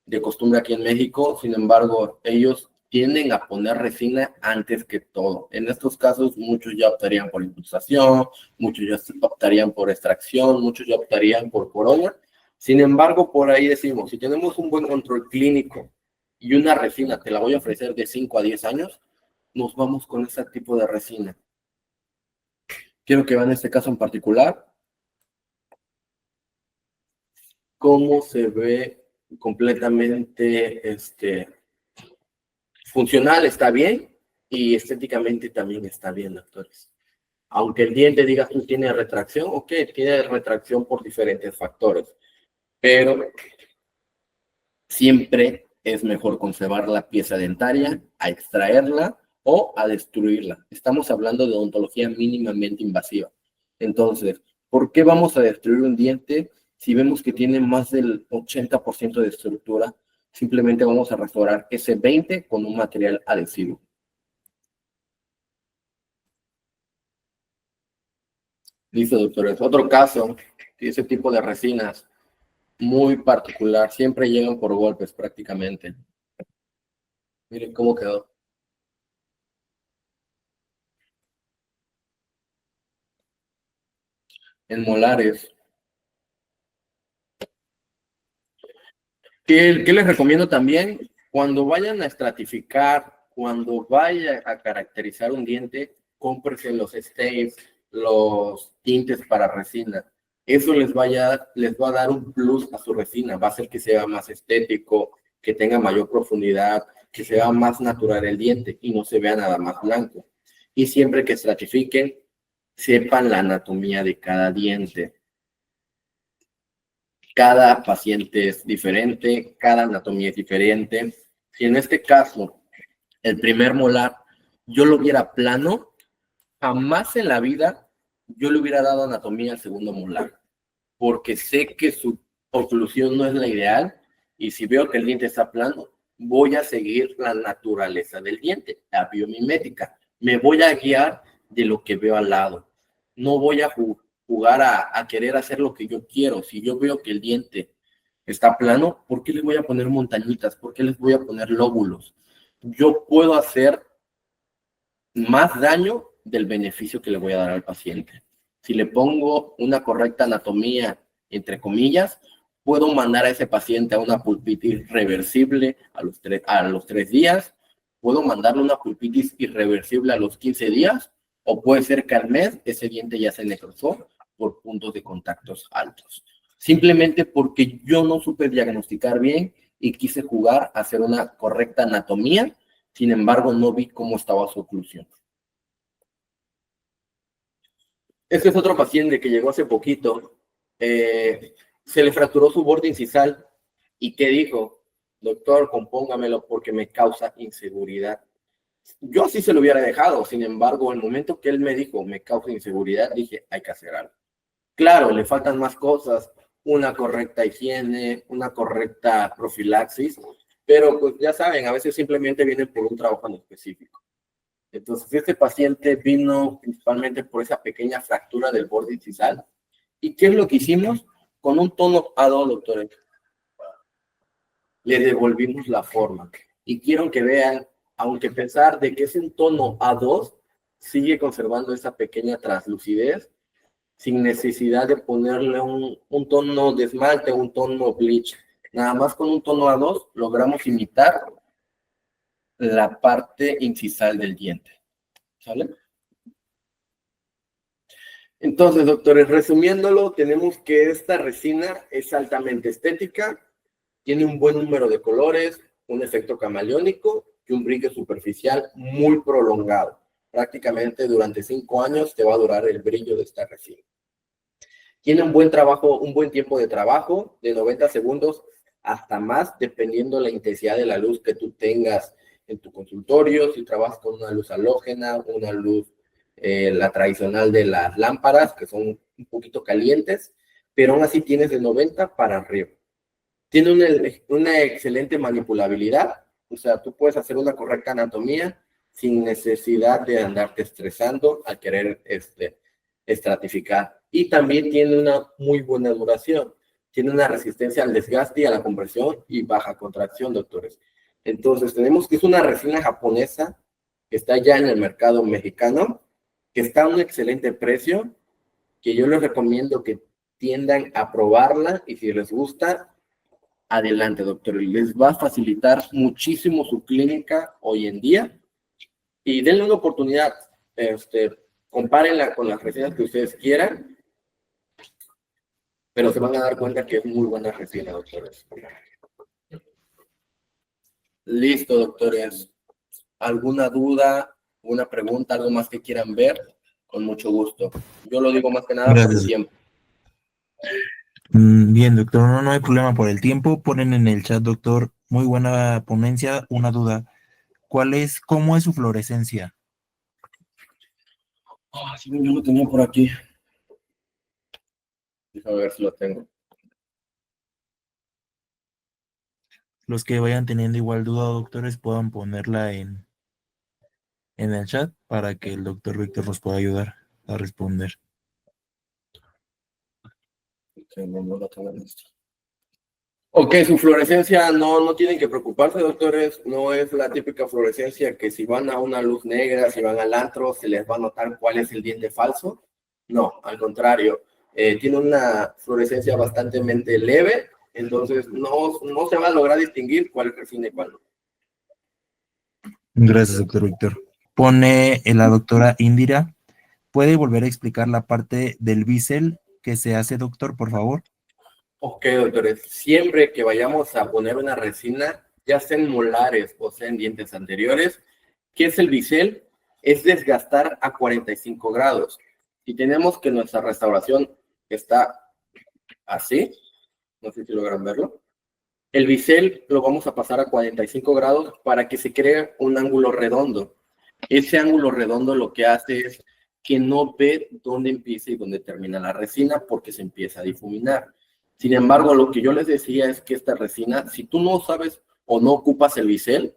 de costumbre aquí en México, sin embargo, ellos tienden a poner resina antes que todo. En estos casos, muchos ya optarían por incrustación, muchos ya optarían por extracción, muchos ya optarían por corona. Sin embargo, por ahí decimos, si tenemos un buen control clínico y una resina te la voy a ofrecer de 5 a 10 años, nos vamos con ese tipo de resina. Quiero que vean este caso en particular, cómo se ve completamente funcional, está bien, y estéticamente también está bien, doctores. Aunque el diente diga que tiene retracción, ok, tiene retracción por diferentes factores, pero siempre es mejor conservar la pieza dentaria, a extraerla o a destruirla. Estamos hablando de odontología mínimamente invasiva. Entonces, ¿por qué vamos a destruir un diente si vemos que tiene más del 80% de estructura? Simplemente vamos a restaurar ese 20% con un material adhesivo. Listo, doctores. Otro caso, ese tipo de resinas muy particular, siempre llegan por golpes prácticamente. Miren cómo quedó. En molares. ¿Qué les recomiendo también? Cuando vayan a estratificar, cuando vaya a caracterizar un diente, cómprense los stains, los tintes para resina. Eso les va a dar un plus a su resina. Va a hacer que sea más estético, que tenga mayor profundidad, que sea más natural el diente y no se vea nada más blanco. Y siempre que estratifiquen, sepan la anatomía de cada diente. Cada paciente es diferente, cada anatomía es diferente. Si en este caso el primer molar yo lo viera plano, jamás en la vida yo le hubiera dado anatomía al segundo molar, porque sé que su oclusión no es la ideal y si veo que el diente está plano, voy a seguir la naturaleza del diente, la biomimética. Me voy a guiar de lo que veo al lado. No voy a jugar a querer hacer lo que yo quiero. Si yo veo que el diente está plano, ¿por qué les voy a poner montañitas? ¿Por qué les voy a poner lóbulos? Yo puedo hacer más daño del beneficio que le voy a dar al paciente. Si le pongo una correcta anatomía, entre comillas, puedo mandar a ese paciente a una pulpitis reversible a los 3 días, puedo mandarle una pulpitis irreversible a los 15 días, o puede ser que al mes ese diente ya se necrosó por puntos de contactos altos. Simplemente porque yo no supe diagnosticar bien y quise jugar a hacer una correcta anatomía, sin embargo no vi cómo estaba su oclusión. Este es otro paciente que llegó hace poquito. Se le fracturó su borde incisal. ¿Y qué dijo? Doctor, compóngamelo porque me causa inseguridad. Yo así se lo hubiera dejado. Sin embargo, el momento que él me dijo, me causa inseguridad, dije, hay que hacer algo. Claro, le faltan más cosas, una correcta higiene, una correcta profilaxis, pero pues ya saben, a veces simplemente vienen por un trabajo en específico. Entonces, este paciente vino principalmente por esa pequeña fractura del borde incisal. ¿Y qué es lo que hicimos? Con un tono A2, doctores, le devolvimos la forma. Y quiero que vean, aunque a pesar de que es un tono A2, sigue conservando esa pequeña translucidez sin necesidad de ponerle un tono de esmalte o un tono bleach. Nada más con un tono A2 logramos imitar la parte incisal del diente. ¿Sale? Entonces, doctores, resumiéndolo, tenemos que esta resina es altamente estética, tiene un buen número de colores, un efecto camaleónico y un brillo superficial muy prolongado. Prácticamente durante 5 años te va a durar el brillo de esta resina. Tiene un buen trabajo, un buen tiempo de trabajo, de 90 segundos hasta más, dependiendo la intensidad de la luz que tú tengas en tu consultorio, si trabajas con una luz halógena, una luz, la tradicional de las lámparas, que son un poquito calientes, pero aún así tienes de 90 para arriba. Tiene una excelente manipulabilidad, o sea, tú puedes hacer una correcta anatomía sin necesidad de andarte estresando al querer estratificar. Y también tiene una muy buena duración. Tiene una resistencia al desgaste y a la compresión y baja contracción, doctores. Entonces, tenemos que es una resina japonesa que está ya en el mercado mexicano, que está a un excelente precio, que yo les recomiendo que tiendan a probarla y si les gusta, adelante, doctores. Les va a facilitar muchísimo su clínica hoy en día y denle una oportunidad. Compárenla con las resinas que ustedes quieran, pero se van a dar cuenta que es muy buena resina, doctores. Listo, doctores. ¿Alguna duda, una pregunta, algo más que quieran ver? Con mucho gusto. Yo lo digo más que nada por el Gracias. tiempo. Bien, doctor, no, no hay problema por el tiempo. Ponen en el chat, doctor, muy buena ponencia. Una duda, cómo es su fluorescencia? Sí, yo lo tenía por aquí. Déjame ver si lo tengo. Los que vayan teniendo igual duda, doctores, puedan ponerla en el chat para que el doctor Víctor nos pueda ayudar a responder. Okay, no lo tengo en esto. Ok, su fluorescencia no tienen que preocuparse, doctores. No es la típica fluorescencia que si van a una luz negra, si van al antro, se les va a notar cuál es el diente falso. No, al contrario. Tiene una fluorescencia bastante leve, entonces no se va a lograr distinguir cuál es resina y cuál no. Gracias, doctor Víctor. Pone la doctora Indira. ¿Puede volver a explicar la parte del bisel que se hace, doctor, por favor? Ok, doctores, siempre que vayamos a poner una resina, ya sea en molares o sea en dientes anteriores, ¿qué es el bisel? Es desgastar a 45 grados. Si tenemos que nuestra restauración está así, no sé si logran verlo, el bisel lo vamos a pasar a 45 grados para que se cree un ángulo redondo. Ese ángulo redondo lo que hace es que no ve dónde empieza y dónde termina la resina porque se empieza a difuminar. Sin embargo, lo que yo les decía es que esta resina, si tú no sabes o no ocupas el bisel,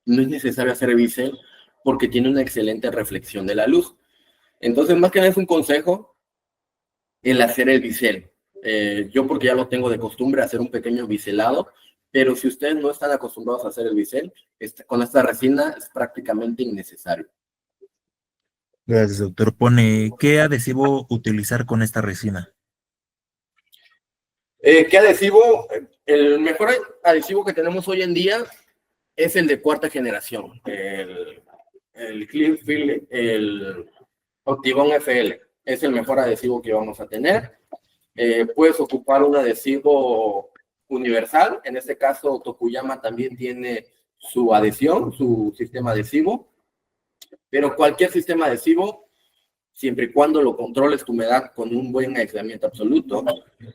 no es necesario hacer el bisel porque tiene una excelente reflexión de la luz. Entonces, más que nada es un consejo el hacer el bisel. Yo porque ya lo tengo de costumbre hacer un pequeño biselado, pero si ustedes no están acostumbrados a hacer el bisel, con esta resina es prácticamente innecesario. Gracias, doctor. Pone, ¿qué adhesivo utilizar con esta resina? ¿Qué adhesivo? El mejor adhesivo que tenemos hoy en día es el de cuarta generación, el Clearfield, el Optivon FL. Es el mejor adhesivo que vamos a tener. Puedes ocupar un adhesivo universal. En este caso, Tokuyama también tiene su adhesión, su sistema adhesivo. Pero cualquier sistema adhesivo, siempre y cuando lo controles tu humedad con un buen aislamiento absoluto,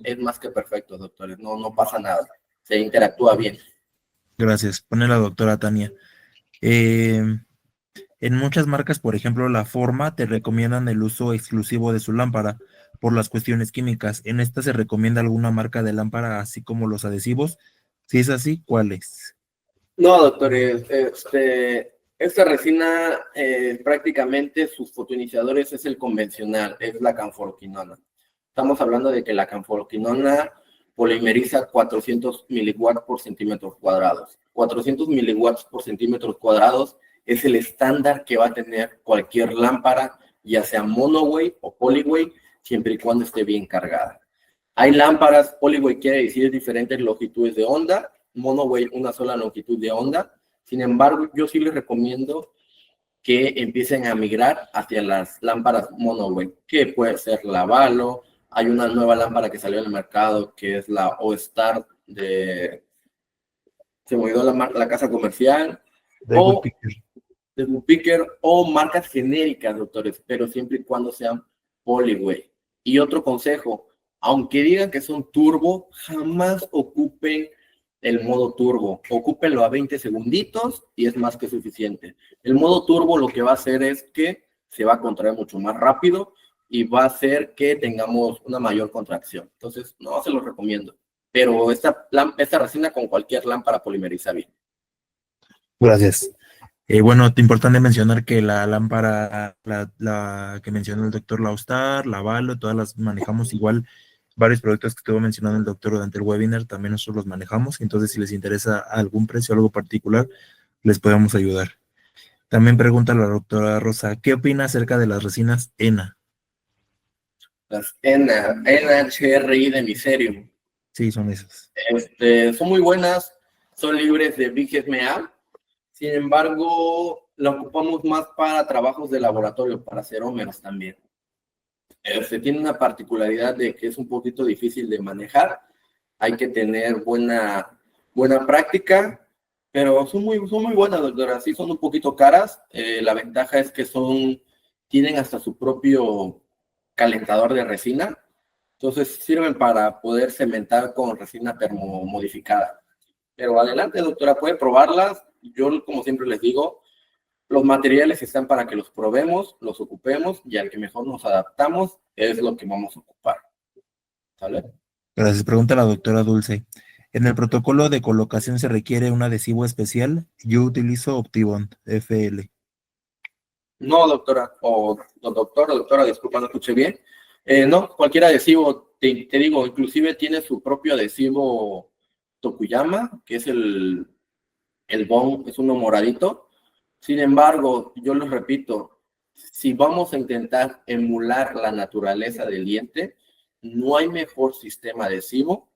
es más que perfecto, doctores. No pasa nada. Se interactúa bien. Gracias. Pone la doctora Tania. Eh, en muchas marcas, por ejemplo, la Forma, te recomiendan el uso exclusivo de su lámpara por las cuestiones químicas. ¿En esta se recomienda alguna marca de lámpara, así como los adhesivos? Si es así, ¿cuáles? No, doctores, esta resina prácticamente sus fotoiniciadores es el convencional, es la canforoquinona. Estamos hablando de que la canforoquinona polimeriza 400 miliwatts por centímetros cuadrados. 400 miliwatts por centímetros cuadrados es el estándar que va a tener cualquier lámpara, ya sea monoway o polyway, siempre y cuando esté bien cargada. Hay lámparas, polyway quiere decir diferentes longitudes de onda, monoway una sola longitud de onda. Sin embargo, yo sí les recomiendo que empiecen a migrar hacia las lámparas monoway, que puede ser la Valo. Hay una nueva lámpara que salió en el mercado que es la O-Star se me olvidó la casa comercial, De Good o Picture. de Woodpecker, o marcas genéricas, doctores, pero siempre y cuando sean polyway. Y otro consejo, aunque digan que son turbo, jamás ocupen el modo turbo. Ocúpenlo a 20 segunditos y es más que suficiente. El modo turbo lo que va a hacer es que se va a contraer mucho más rápido y va a hacer que tengamos una mayor contracción. Entonces, no se los recomiendo. Pero esta resina con cualquier lámpara polimeriza bien. Gracias. Bueno, importante mencionar que la lámpara, la que mencionó el doctor Laustar, la Valo, todas las manejamos igual. Varios productos que estuvo mencionando el doctor durante el webinar, también nosotros los manejamos. Entonces, si les interesa algún precio o algo particular, les podemos ayudar. También pregunta la doctora Rosa, ¿qué opina acerca de las resinas ENA? Las NHRI de Miserium. Sí, son esas. Son muy buenas, son libres de BGMA. Sin embargo, la ocupamos más para trabajos de laboratorio, para cerómeros también. Tiene una particularidad de que es un poquito difícil de manejar. Hay que tener buena práctica, pero son muy buenas, doctora. Sí, son un poquito caras. La ventaja es que son tienen hasta su propio calentador de resina. Entonces sirven para poder cementar con resina termomodificada. Pero adelante, doctora, puede probarlas. Yo, como siempre les digo, los materiales están para que los probemos, los ocupemos, y al que mejor nos adaptamos es lo que vamos a ocupar. ¿Sale? Gracias. Pregunta la doctora Dulce. En el protocolo de colocación se requiere un adhesivo especial. Yo utilizo Optibond FL. No, doctora, o doctora, disculpa, no escuché bien. No, cualquier adhesivo, te digo, inclusive tiene su propio adhesivo Tokuyama, que es el Bond, es uno moradito. Sin embargo, yo les repito, si vamos a intentar emular la naturaleza del diente, no hay mejor sistema adhesivo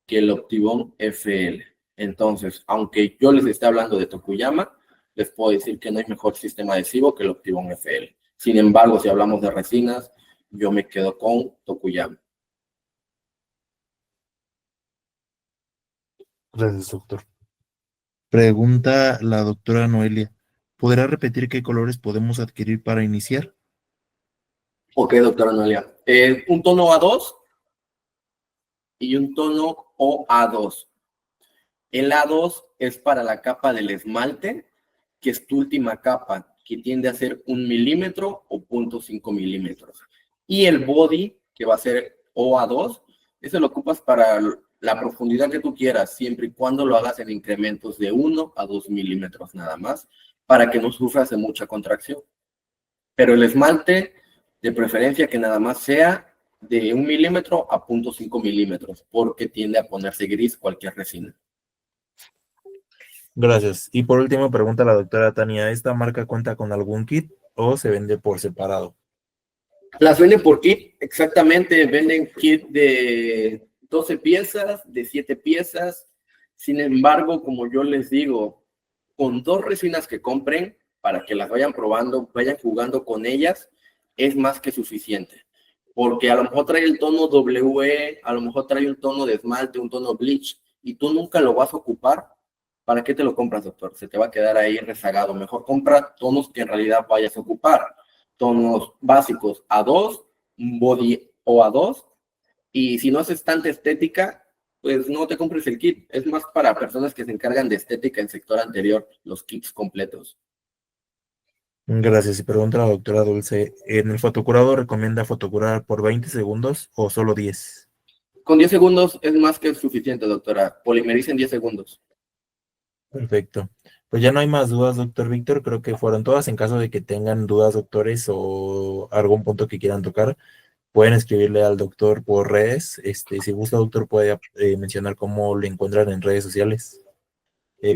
que el Optibond FL. Entonces, aunque yo les esté hablando de Tokuyama, les puedo decir que no hay mejor sistema adhesivo que el Optibond FL. Sin embargo, si hablamos de resinas, yo me quedo con Tokuyama. Gracias, doctor. Pregunta la doctora Noelia. ¿Podrá repetir qué colores podemos adquirir para iniciar? Ok, doctora Noelia. Un tono A2 y un tono OA2. El A2 es para la capa del esmalte, que es tu última capa, que tiende a ser 1 milímetro o 0.5 milímetros. Y el body, que va a ser OA2, ese lo ocupas para la profundidad que tú quieras, siempre y cuando lo hagas en incrementos de 1 a 2 milímetros nada más, para que no sufras de mucha contracción. Pero el esmalte, de preferencia que nada más sea de 1 milímetro a 0.5 milímetros, porque tiende a ponerse gris cualquier resina. Gracias. Y por último, pregunta la doctora Tania, ¿esta marca cuenta con algún kit o se vende por separado? Las venden por kit, exactamente, venden kit de 12 piezas, de 7 piezas. Sin embargo, como yo les digo, con 2 resinas que compren, para que las vayan probando, vayan jugando con ellas, es más que suficiente. Porque a lo mejor trae el tono WE, a lo mejor trae un tono de esmalte, un tono bleach, y tú nunca lo vas a ocupar. ¿Para qué te lo compras, doctor? Se te va a quedar ahí rezagado. Mejor compra tonos que en realidad vayas a ocupar. Tonos básicos A2, un body o A2. Y si no haces tanta estética, pues no te compres el kit. Es más para personas que se encargan de estética en sector anterior, los kits completos. Gracias. Y pregunta la doctora Dulce, ¿en el fotocurado recomienda fotocurar por 20 segundos o solo 10? Con 10 segundos es más que suficiente, doctora. Polimeriza en 10 segundos. Perfecto. Pues ya no hay más dudas, doctor Víctor. Creo que fueron todas. En caso de que tengan dudas, doctores, o algún punto que quieran tocar, pueden escribirle al doctor por redes. Si gusta, doctor, puede mencionar cómo lo encuentran en redes sociales.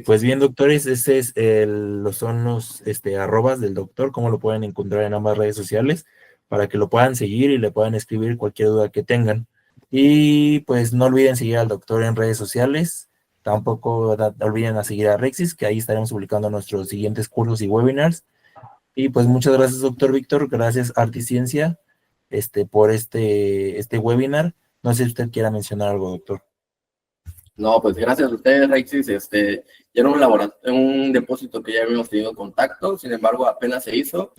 Pues bien, doctores, son los arrobas del doctor, cómo lo pueden encontrar en ambas redes sociales, para que lo puedan seguir y le puedan escribir cualquier duda que tengan. Y pues no olviden seguir al doctor en redes sociales. Tampoco olviden a seguir a Rexis, que ahí estaremos publicando nuestros siguientes cursos y webinars. Y pues muchas gracias, doctor Víctor. Gracias, Articiencia, por este webinar. No sé si usted quiera mencionar algo, doctor. No, pues gracias a ustedes, Rexis. Ya era un depósito que ya habíamos tenido contacto, sin embargo, apenas se hizo.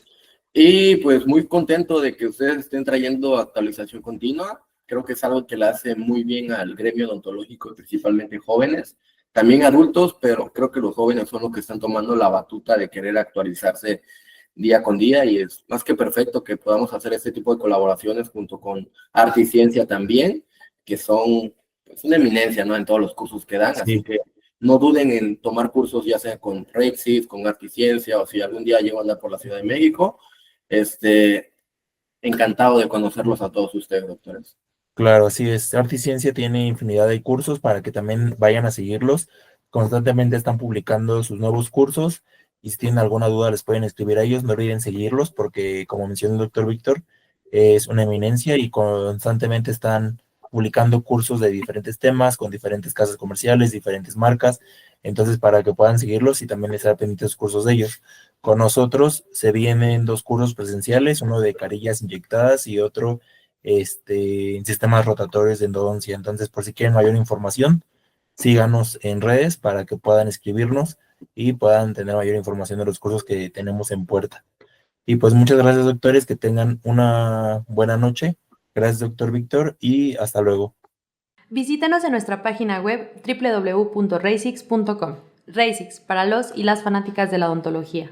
Y pues muy contento de que ustedes estén trayendo actualización continua. Creo que es algo que le hace muy bien al gremio odontológico, principalmente jóvenes, también adultos, pero creo que los jóvenes son los que están tomando la batuta de querer actualizarse día con día, y es más que perfecto que podamos hacer este tipo de colaboraciones junto con Arte y Ciencia también, que son pues, una eminencia, ¿no?, en todos los cursos que dan. Sí. Así que no duden en tomar cursos, ya sea con Rexis, con Arte y Ciencia, o si algún día llego a andar por la Ciudad de México. Encantado de conocerlos a todos ustedes, doctores. Claro, así es. Arte y Ciencia tiene infinidad de cursos para que también vayan a seguirlos. Constantemente están publicando sus nuevos cursos, y si tienen alguna duda les pueden escribir a ellos. No olviden seguirlos porque, como mencionó el doctor Víctor, es una eminencia y constantemente están publicando cursos de diferentes temas, con diferentes casas comerciales, diferentes marcas. Entonces, para que puedan seguirlos y también estar pendientes de los cursos de ellos. Con nosotros se vienen 2 cursos presenciales, uno de carillas inyectadas y otro en sistemas rotatorios de endodoncia. Entonces, por si quieren mayor información, síganos en redes para que puedan escribirnos y puedan tener mayor información de los cursos que tenemos en puerta. Y pues muchas gracias, doctores, que tengan una buena noche. Gracias, doctor Víctor, y hasta luego. Visítanos en nuestra página web www.reisix.com. Reisix, para los y las fanáticas de la odontología.